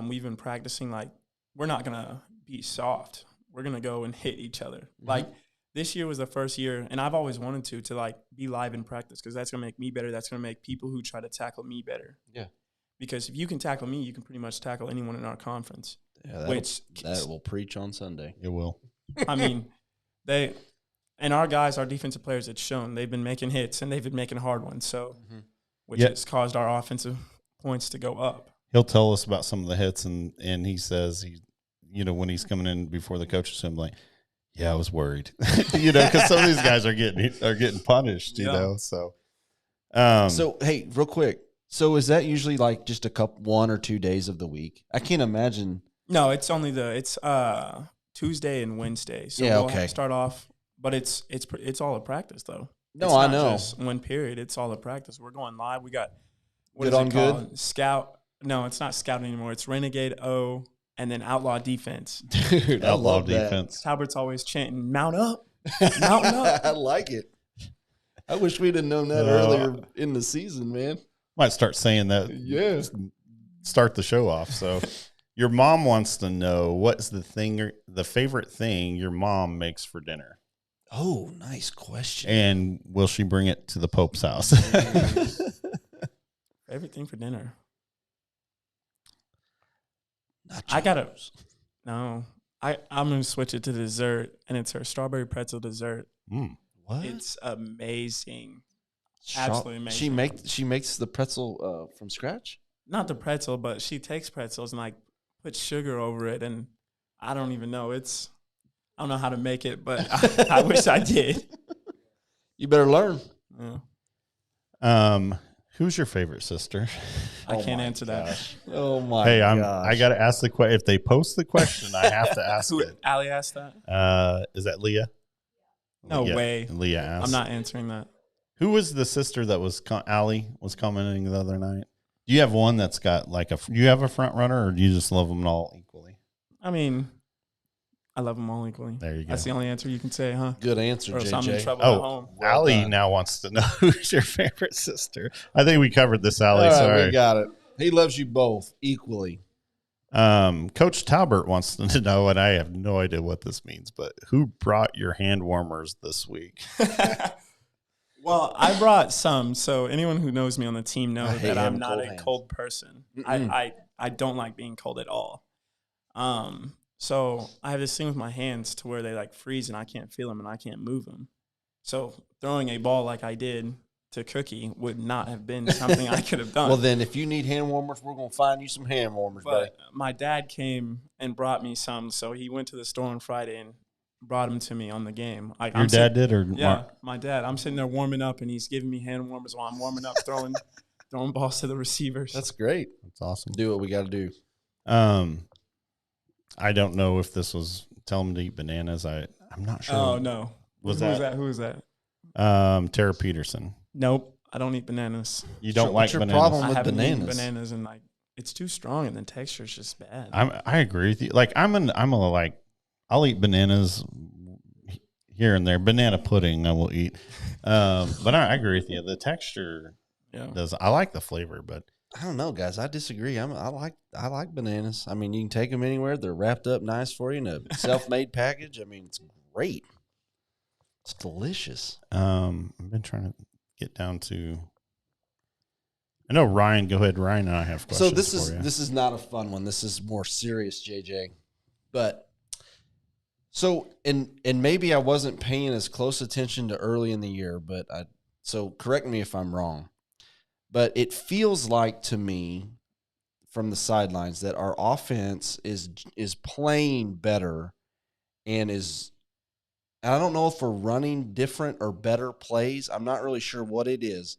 We've been practicing like we're not going to be soft. We're going to go and hit each other. Mm-hmm. Like this year was the first year, and I've always wanted to like be live in practice because that's going to make me better. That's going to make people who try to tackle me better. Yeah. Because if you can tackle me, you can pretty much tackle anyone in our conference. Yeah, that will preach on Sunday. It will. I mean, and our guys, our defensive players, it's shown they've been making hits and they've been making hard ones. So, which has caused our offensive points to go up. He'll tell us about some of the hits, and he says when he's coming in before the coaches, him like, yeah, I was worried, because some of these guys are getting punished, you know. So, so hey, real quick. So is that usually like just 1 or 2 days of the week? I can't imagine. No, it's only it's Tuesday and Wednesday. So we'll start off, but it's all a practice though. No, it's I not know. Just one period. It's all a practice. We're going live. We got Good on Good? Scout. No, it's not Scout anymore. It's Renegade O and then Outlaw Defense. Dude, Outlaw Defense. Talbert's always chanting, "Mount up, mountain up." I like it. I wish we'd have known that earlier in the season, man. Might start saying that. Yeah. Start the show off. So your mom wants to know what's the favorite thing your mom makes for dinner. Oh, nice question. And will she bring it to the Pope's house? Favorite thing for dinner. Nachos. I'm going to switch it to dessert, and it's her strawberry pretzel dessert. What? It's amazing. Absolutely amazing. She makes the pretzel from scratch? Not the pretzel, but she takes pretzels and like puts sugar over it, and I don't even know. I don't know how to make it, but I wish I did. You better learn. Yeah. Who's your favorite sister? I can't answer that. Oh my! Hey, I got to ask the question. If they post the question, I have to ask it. Allie asked that. Is that Leah? No way. Leah asked. I'm not answering that. Who was the sister that was Allie was commenting the other night? Do you have one that's got like do you have a front runner, or do you just love them all equally? I mean, I love them all equally. There you go. That's the only answer you can say, huh? Good answer, JJ. I'm in trouble at home. Allie now wants to know who's your favorite sister. I think we covered this, Allie. All right, sorry. we got it. He loves you both equally. Coach Talbert wants to know, and I have no idea what this means, but who brought your hand warmers this week? Well, I brought some, so anyone who knows me on the team knows that I'm not a cold person. I don't like being cold at all. So I have this thing with my hands to where they like freeze and I can't feel them and I can't move them. So throwing a ball like I did to Cookie would not have been something I could have done. Well, then if you need hand warmers, we're going to find you some hand warmers, buddy. My dad came and brought me some, so he went to the store on Friday and brought them to me on the game. Your dad did? Or yeah, my dad. I'm sitting there warming up, and he's giving me hand warmers while I'm warming up, throwing balls to the receivers. That's great. That's awesome. Do what we got to do. I don't know if this was tell him to eat bananas. I'm not sure. Oh, no. Who was that? Tara Peterson. Nope. I don't eat bananas. You don't like bananas? Problem I with haven't bananas? eaten bananas, and like it's too strong, and the texture is just bad. I agree with you. Like I'll eat bananas here and there. Banana pudding I will eat. But I agree with you. The texture does. I like the flavor, but I don't know, guys. I disagree. I like bananas. I mean, you can take them anywhere. They're wrapped up nice for you in a self-made package. I mean, it's great. It's delicious. I've been trying to get down to. I know Ryan. Go ahead, Ryan. And I have questions. So this is not a fun one. This is more serious, JJ. But so and maybe I wasn't paying as close attention to early in the year, but so correct me if I'm wrong. But it feels like to me from the sidelines that our offense is playing better and I don't know if we're running different or better plays. I'm not really sure what it is,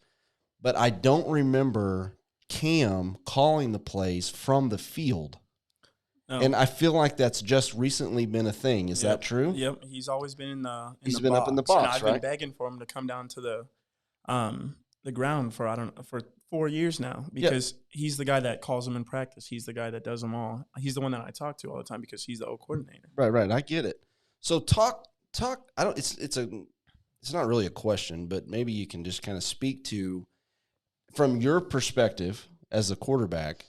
but I don't remember Cam calling the plays from the field. No. And I feel like that's just recently been a thing. Is that true? Yep. He's always been in the He's the been box. Up in the box, and I've right? been begging for him to come down to the ground for 4 years now because he's the guy that calls them in practice. He's the guy that does them all. He's the one that I talk to all the time because he's the O coordinator. Right. I get it. So talk. I don't. It's it's not really a question, but maybe you can just kind of speak to, from your perspective as a quarterback,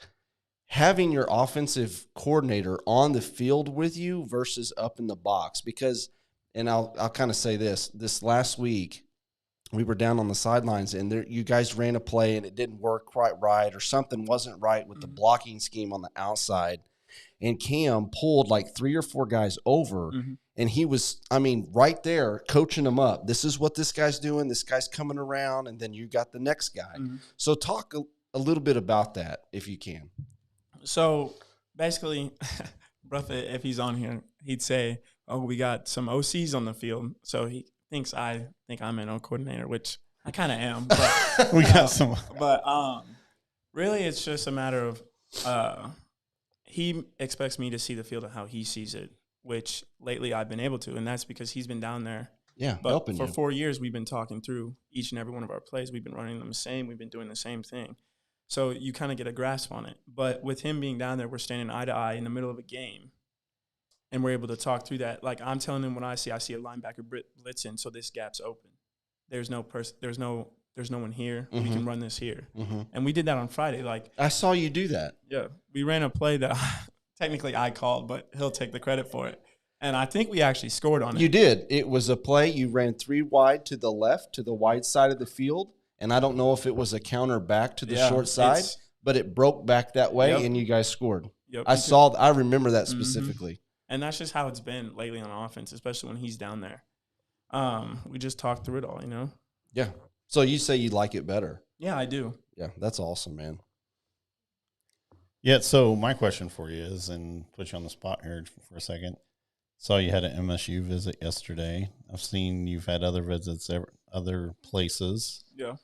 having your offensive coordinator on the field with you versus up in the box. Because, and I'll kind of say this last week, we were down on the sidelines and you guys ran a play and it didn't work quite right, or something wasn't right with the blocking scheme on the outside. And Cam pulled like 3 or 4 guys over, and he was, right there coaching them up. This is what this guy's doing. This guy's coming around, and then you got the next guy. So talk a little bit about that if you can. So basically, Buffett, if he's on here, he'd say, "Oh, we got some OCs on the field." So he thinks I think I'm an O coordinator, which I kind of am. But, we got some. But really, it's just a matter of he expects me to see the field how he sees it, which lately I've been able to, and that's because he's been down there. Yeah, but helping for you. 4 years, we've been talking through each and every one of our plays. We've been running them the same. We've been doing the same thing. So you kind of get a grasp on it. But with him being down there, we're standing eye to eye in the middle of a game, and we're able to talk through that. Like I'm telling him when I see a linebacker blitzing, so this gap's open. There's no one here. We can run this here. And we did that on Friday. Like I saw you do that. Yeah. We ran a play that technically I called, but he'll take the credit for it. And I think we actually scored on it. You did. It was a play. You ran 3 wide to the left, to the wide side of the field. And I don't know if it was a counter back to the short side, but it broke back that way, and you guys scored. Yep. I remember that specifically. And that's just how it's been lately on offense, especially when he's down there. We just talked through it all, Yeah. So you say you like it better. Yeah, I do. Yeah, that's awesome, man. Yeah, so my question for you is, and put you on the spot here for a second. Saw you had an MSU visit yesterday. I've seen you've had other visits other places. Yeah.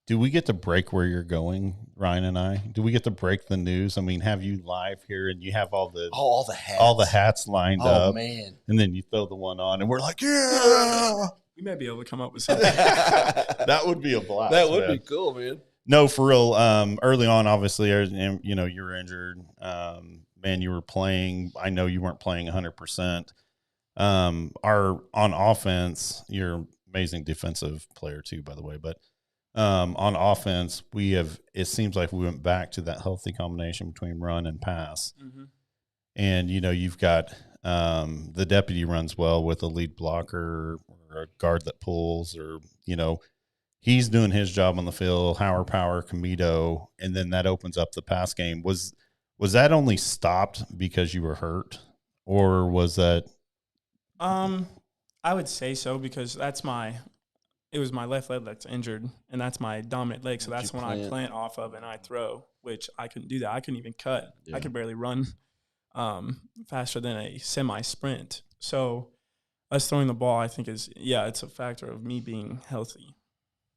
Do we get to break where you're going, Ryan and I? Do we get to break the news? I mean, have you live here and you have all the hats lined up? Oh, man. And then you throw the one on and we're like, yeah. We may be able to come up with something. That would be a blast. That would be cool, man. No, for real. Early on, obviously, you were injured. Man, you were playing. I know you weren't playing 100%. On offense, you're an amazing defensive player too, by the way. But on offense, it seems like we went back to that healthy combination between run and pass. And, you've got the deputy runs well with a lead blocker or a guard that pulls, or, he's doing his job on the field, Howard Power, Comito, and then that opens up the pass game. Was that only stopped because you were hurt, or was that? I would say so, because it was my left leg that's injured, and that's my dominant leg. So that's when I plant off of and I throw, which I couldn't do that. I couldn't even cut. Yeah. I could barely run faster than a semi-sprint. So us throwing the ball, I think it's a factor of me being healthy.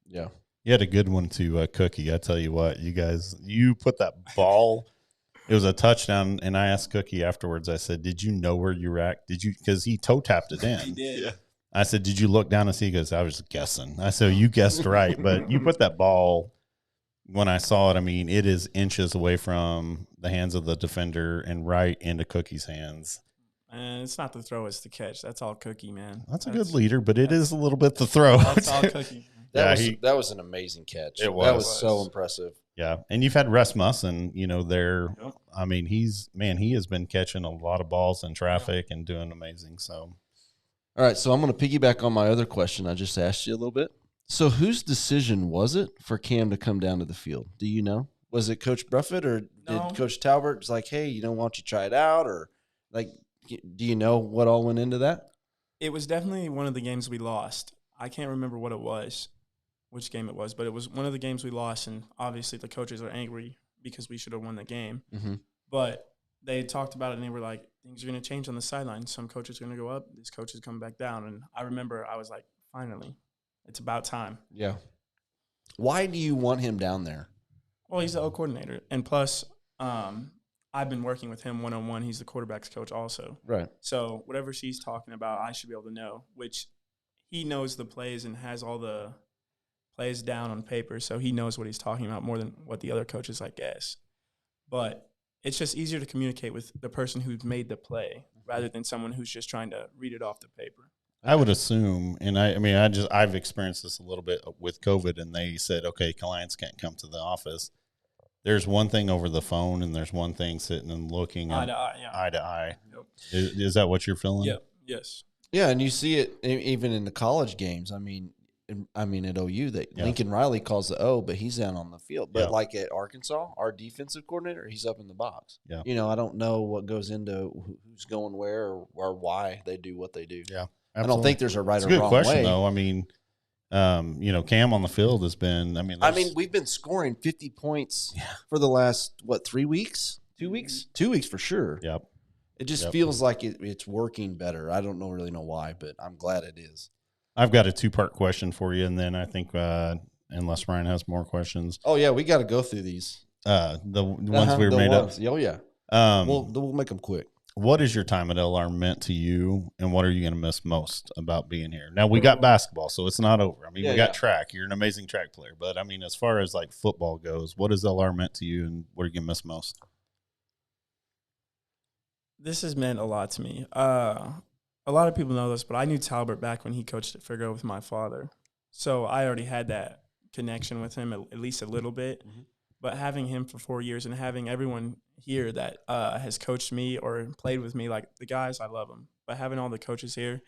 Yeah. You had a good one to Cookie. I tell you what, you put that ball. It was a touchdown, and I asked Cookie afterwards. I said, "Did you know where you were at? Did you?" Because he toe tapped it in. He did. Yeah. I said, "Did you look down and see?" He goes, "I was just guessing." I said, "You guessed right, but you put that ball." When I saw it, it is inches away from the hands of the defender and right into Cookie's hands. And it's not the throw; it's the catch. That's all Cookie, man. That's a good leader, but it is a little bit the throw. That's all Cookie. That was an amazing catch. It was. That was so impressive. Yeah, and you've had Rasmussen, there. Yep. He has been catching a lot of balls in traffic and doing amazing. So, all right, so I'm going to piggyback on my other question I just asked you a little bit. So, whose decision was it for Cam to come down to the field? Do you know? Was it Coach Buffett, or did Coach Talbert just like, hey, why don't you try it out, or like, do you know what all went into that? It was definitely one of the games we lost. I can't remember what it was. Which game it was, but it was one of the games we lost, and obviously the coaches are angry because we should have won the game. But they talked about it, and they were like, things are going to change on the sideline. Some coaches are going to go up, this coach is coming back down. And I remember I was like, finally, it's about time. Yeah. Why do you want him down there? Well, he's the O coordinator, and plus I've been working with him one-on-one. He's the quarterback's coach also. Right. So whatever she's talking about, I should be able to know, which he knows the plays and has all the – plays down on paper, so he knows what he's talking about more than what the other coaches, I guess. But it's just easier to communicate with the person who's made the play rather than someone who's just trying to read it off the paper. I would assume, and I mean, I've experienced this a little bit with COVID, and they said, okay, clients can't come to the office. There's one thing over the phone, and there's one thing sitting and looking eye to eye. Yep. Is that what you're feeling? Yep. Yes. Yeah, and you see it even in the college games. I mean, at OU, that Lincoln Riley calls the O, but he's out on the field. But like at Arkansas, our defensive coordinator, he's up in the box. Yeah. You know, I don't know what goes into who's going where or why they do what they do. Yeah. Absolutely. I don't think there's a right or wrong way. It's a good question, though. I mean, you know, Cam on the field has been. I mean, we've been scoring 50 points for the last 3 weeks, 2 weeks, 2 weeks for sure. Yep. It just feels like it's working better. I don't really know why, but I'm glad it is. I've got a 2-part question for you, and then I think unless Ryan has more questions. Oh yeah, we got to go through these. The ones we were made up. Oh yeah. We'll make them quick. What is your time at LR meant to you, and what are you going to miss most about being here? Now, we got basketball, so it's not over. I mean, we got track. You're an amazing track player. But, I mean, as far as, like, football goes, what has LR meant to you, and what are you going to miss most? This has meant a lot to me. A lot of people know this, but I knew Talbert back when he coached at Figaro with my father. So I already had that connection with him, at least a little bit. Mm-hmm. But having him for 4 years and having everyone here that has coached me or played with me, like the guys, I love them. But having all the coaches here,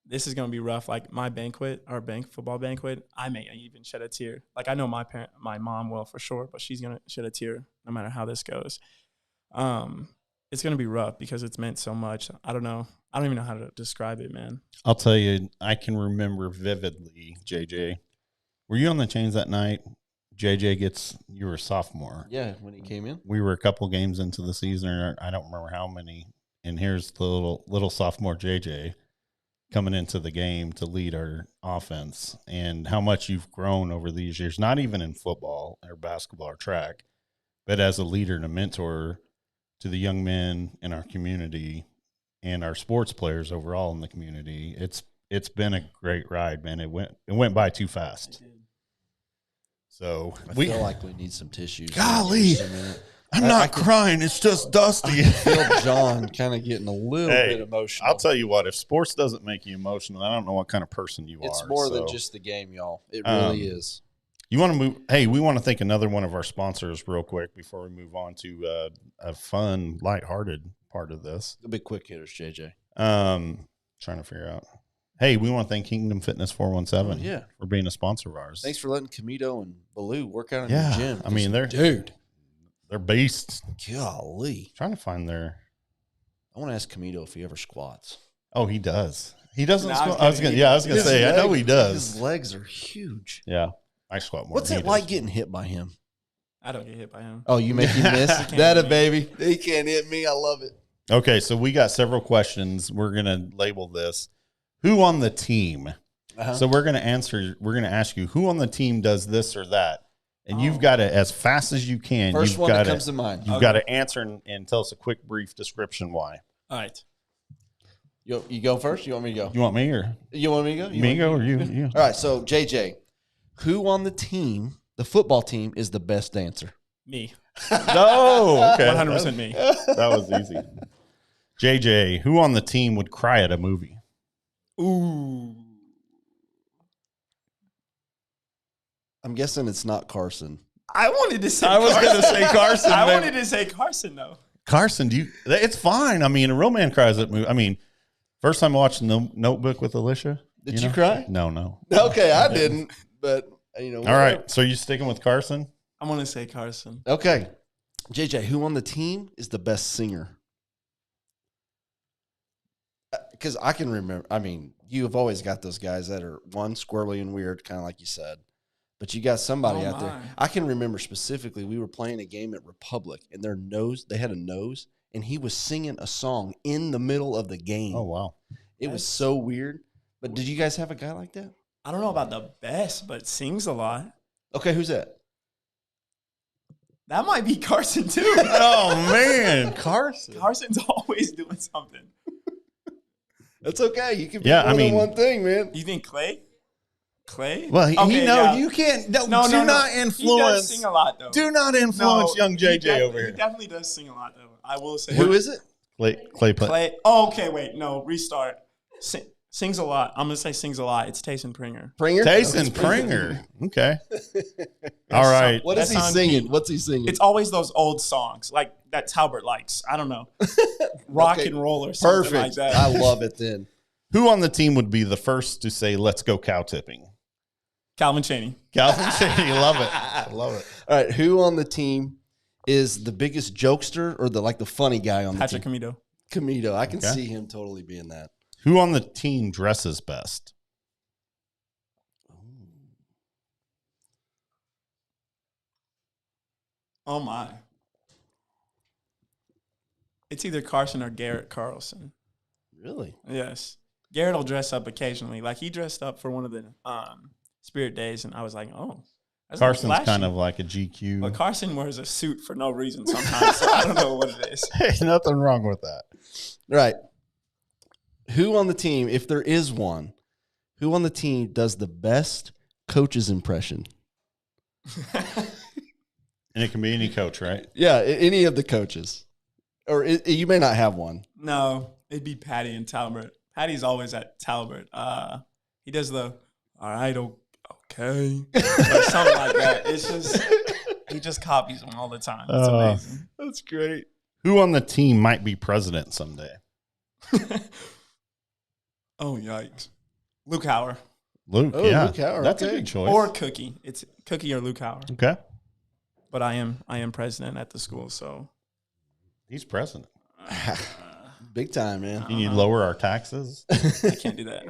this is going to be rough. Like my banquet, our football banquet, I may even shed a tear. Like I know my mom will for sure, but she's going to shed a tear no matter how this goes. It's going to be rough because it's meant so much. I don't know. I don't even know how to describe it, man. I'll tell you, I can remember vividly, JJ. Were you on the chains that night? You were a sophomore. Yeah, when he came in. We were a couple games into the season, or I don't remember how many. And here's the little sophomore JJ coming into the game to lead our offense, and how much you've grown over these years, not even in football or basketball or track, but as a leader and a mentor to the young men in our community and our sports players overall in the community. It's been a great ride, man. It went by too fast. So I feel like we need some tissues. Golly, I'm not crying. It's just dusty. I feel John kind of getting a little bit emotional. I'll tell you what, if sports doesn't make you emotional, I don't know what kind of person you are. It's more than just the game, y'all. It really is. You want to move? Hey, we want to thank another one of our sponsors real quick before we move on to a fun, lighthearted part of this. The big quick hitters, JJ. Trying to figure out. Hey, we want to thank Kingdom Fitness 417 for being a sponsor of ours. Thanks for letting Camito and Baloo work out in your gym. I mean, they're beasts. Golly. Trying to find their. I want to ask Camito if he ever squats. Oh, he does. He doesn't squat. I was gonna say, I know he does. His legs are huge. Yeah. I squat more. What's it like getting hit by him? I don't get hit by him. Oh, you make him miss? That a baby. He can't hit me. I love it. Okay, so we got several questions. We're gonna label this. Who on the team? So we're gonna ask you who on the team does this or that. And you've got to, as fast as you can, first one that comes to mind. You've got to answer and tell us a quick, brief description why. All right. You go first? You want me to go? You want me or? You want me to go? Me go or you? All right, so JJ, who on the team, the football team, is the best dancer? Me. No. Okay. 100% me. That was easy. JJ, who on the team would cry at a movie? Ooh. I'm guessing it's not Carson. I wanted to say I was going to say Carson. I wanted to say Carson, though. Carson, it's fine. I mean, a real man cries at movie. I mean, first time I watched Notebook with Alicia. Did you cry? No. Okay, I didn't. But, All right. So you sticking with Carson? I'm going to say Carson. Okay. JJ, who on the team is the best singer? Because I can remember, I mean, you have always got those guys that are, one, squirrely and weird, kind of like you said. But you got somebody out there. I can remember specifically, we were playing a game at Republic, and they had a nose, and he was singing a song in the middle of the game. Oh, wow. It was so weird. But did you guys have a guy like that? I don't know about the best, but sings a lot. Okay, who's that? That might be Carson, too. Oh, man. Carson. Carson's always doing something. That's okay. You can be more than one thing, man. You think Clay? Well, you can't. Do not influence. He does sing a lot, though. Do not influence young JJ over here. He definitely does sing a lot, though. I will say. Who is it? Clay. Oh, okay. Wait. No. Restart. Sings a lot. I'm gonna say sings a lot. It's Taysom Pringer. Taysom Pringer. Okay. All right. What is he singing? What's he singing? It's always those old songs like that Talbert likes. I don't know. Rock and roll or something like that. I love it then. Who on the team would be the first to say, let's go cow tipping? Calvin Chaney. Calvin Chaney. Love it. I love it. All right. Who on the team is the biggest jokester or the funny guy on the team? Patrick Comito. I can see him totally being that. Who on the team dresses best? Oh, my. It's either Carson or Garrett Carlson. Really? Yes. Garrett will dress up occasionally. Like, he dressed up for one of the Spirit Days, and I was like, oh. Carson's kind of like a GQ. But Carson wears a suit for no reason sometimes, so I don't know what it is. Hey, nothing wrong with that. Right. Who on the team, if there is one, who on the team does the best coach's impression? And it can be any coach, right? Yeah, any of the coaches. Or you may not have one. No, it'd be Patty and Talbert. Patty's always at Talbert. He does the, all right, okay, or something like that. It's just, he just copies them all the time. It's amazing. That's great. Who on the team might be president someday? Oh, yikes. Luke Hauer. Luke Hauer. That's a good choice. Or Cookie. It's Cookie or Luke Hauer. Okay. But I am president at the school, so. He's president. Big time, man. Can you lower our taxes? I can't do that.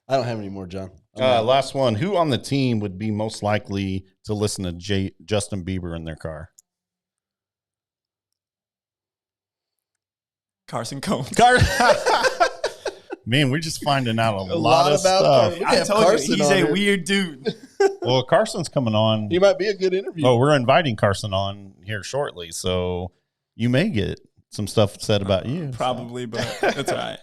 I don't have any more, John. Last one. Who on the team would be most likely to listen to Justin Bieber in their car? Carson Combs. Man, we're just finding out a lot of stuff. I told you, he's a weird dude. Well, Carson's coming on. He might be a good interview. Oh, we're inviting Carson on here shortly, so you may get some stuff said about you. Probably, but that's all right.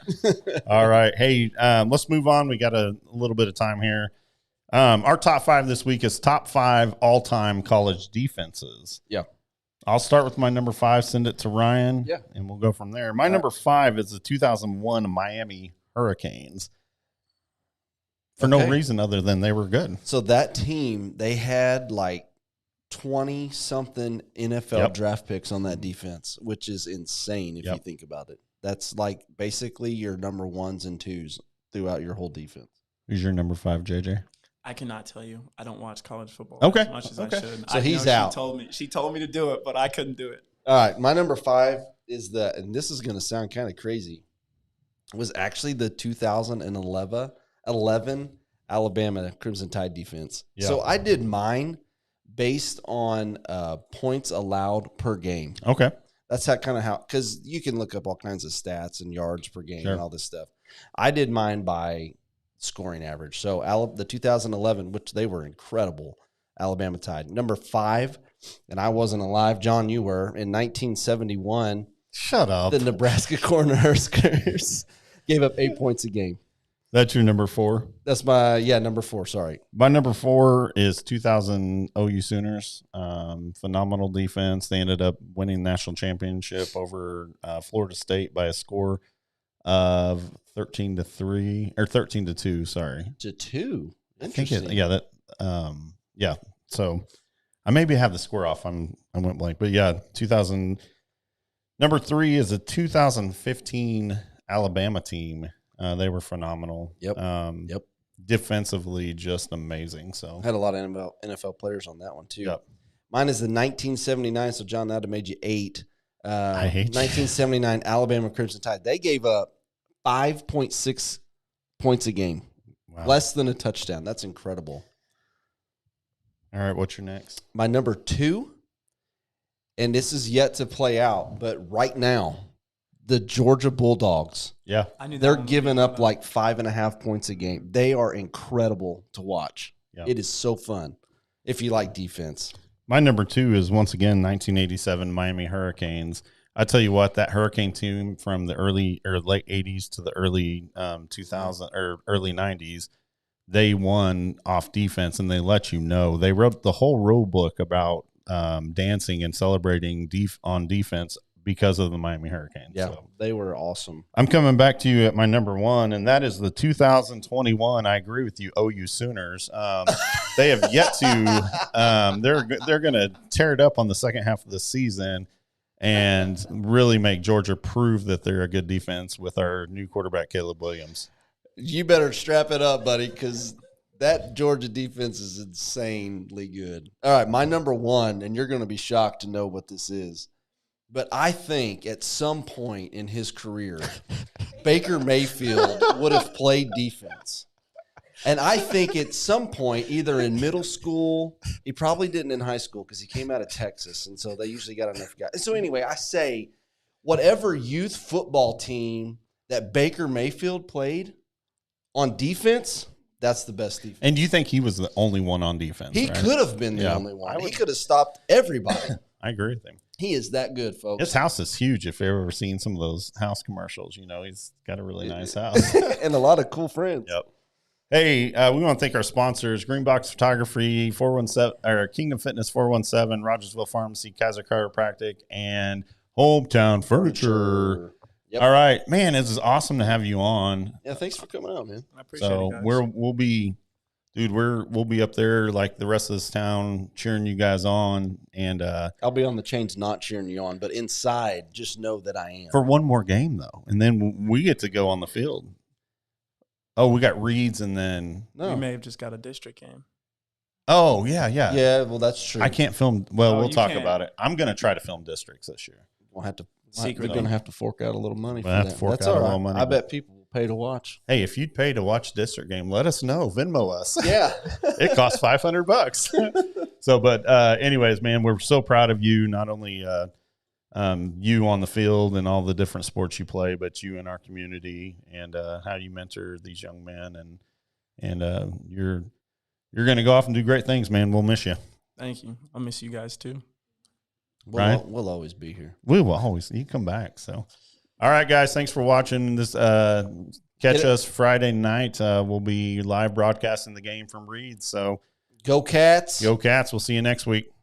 All right. Hey, let's move on. We got a little bit of time here. Our top 5 this week is top 5 all-time college defenses. Yeah. I'll start with my number 5, send it to Ryan, yeah, and we'll go from there. My number 5 is the 2001 Miami Hurricanes. For no reason other than they were good. So that team, they had like 20-something NFL draft picks on that defense, which is insane if you think about it. That's like basically your number 1s and 2s throughout your whole defense. Who's your number 5, JJ? I cannot tell you. I don't watch college football as much as I should. So he's out. She told me to do it, but I couldn't do it. All right. My number 5 is and this is going to sound kind of crazy, was actually the 2011 Alabama Crimson Tide defense. Yeah. So I did mine based on points allowed per game. Okay. That's because you can look up all kinds of stats and yards per game and all this stuff. I did mine by scoring average. So the 2011, which they were incredible, Alabama Tide. Number 5, and I wasn't alive. John, you were. In 1971. Shut up. The Nebraska Cornhuskers gave up 8 points a game. That's your number 4? That's my, number 4, sorry. My number 4 is 2000 OU Sooners. Phenomenal defense. They ended up winning national championship over Florida State by a score of 13-3 or 13-2. Sorry, to 2. Interesting. So I maybe have the score off. I went blank, but 2000. Number 3 is a 2015 Alabama team. They were phenomenal. Yep. Defensively, just amazing. So had a lot of NFL players on that one too. Yep. Mine is the 1979. So John, that would have made you 8. I hate 1979 Alabama Crimson Tide. They gave up 5.6 points a game, less than a touchdown. That's incredible. All right, what's your next? My number 2, and this is yet to play out, but right now, the Georgia Bulldogs. Yeah, they're giving up like 5.5 points a game. They are incredible to watch. Yep. It is so fun if you like defense. My number 2 is once again 1987 Miami Hurricanes. I tell you what, that Hurricane team from the early or late 80s to the early 2000 or early 90s, they won off defense, and they let you know. They wrote the whole rule book about dancing and celebrating on defense because of the Miami Hurricanes. Yeah, so they were awesome. I'm coming back to you at my number one, and that is the 2021. I agree with you, OU Sooners. They have yet to. They're going to tear it up on the second half of the season and really make Georgia prove that they're a good defense with our new quarterback Caleb Williams. You better strap it up, buddy, because that Georgia defense is insanely good. All right, my number one, and you're going to be shocked to know what this is. But I think at some point in his career, Baker Mayfield would have played defense. And I think at some point, either in middle school, he probably didn't in high school because he came out of Texas, and so they usually got enough guys. So anyway, I say whatever youth football team that Baker Mayfield played on defense, that's the best defense. And you think he was the only one on defense? He could have been the only one. He could have stopped everybody. I agree with him. He is that good, folks. His house is huge. If you've ever seen some of those house commercials, he's got a really nice house. And a lot of cool friends. Yep. Hey, we want to thank our sponsors, Green Box Photography, 417, or Kingdom Fitness 417, Rogersville Pharmacy, Kaiser Chiropractic, and Hometown Furniture. Yep. All right, man, this is awesome to have you on. Yeah, thanks for coming out, man. I appreciate it, guys. We'll be up there like the rest of this town cheering you guys on, and I'll be on the chains not cheering you on, but inside, just know that I am. For one more game though, and then we get to go on the field. Oh, we got Reeds, and then we may have just got a district game. Oh yeah. Well, that's true. I can't film. Well, we'll talk about it. I'm going to try to film districts this year. We'll have to. Secretly. We're going to have to fork out a little money for that. That's all right. Money, I bet people will pay to watch. Hey, if you'd pay to watch a district game, let us know. Venmo us. Yeah, it costs $500. So, but anyways, man, we're so proud of you. Not only you on the field and all the different sports you play, but you in our community and how you mentor these young men, and you're going to go off and do great things, man. We'll miss you. Thank you. I'll miss you guys too. We'll always be here. We will always. You come back. So, all right, guys. Thanks for watching this. Catch us Friday night. We'll be live broadcasting the game from Reed. So, go Cats. Go Cats. We'll see you next week.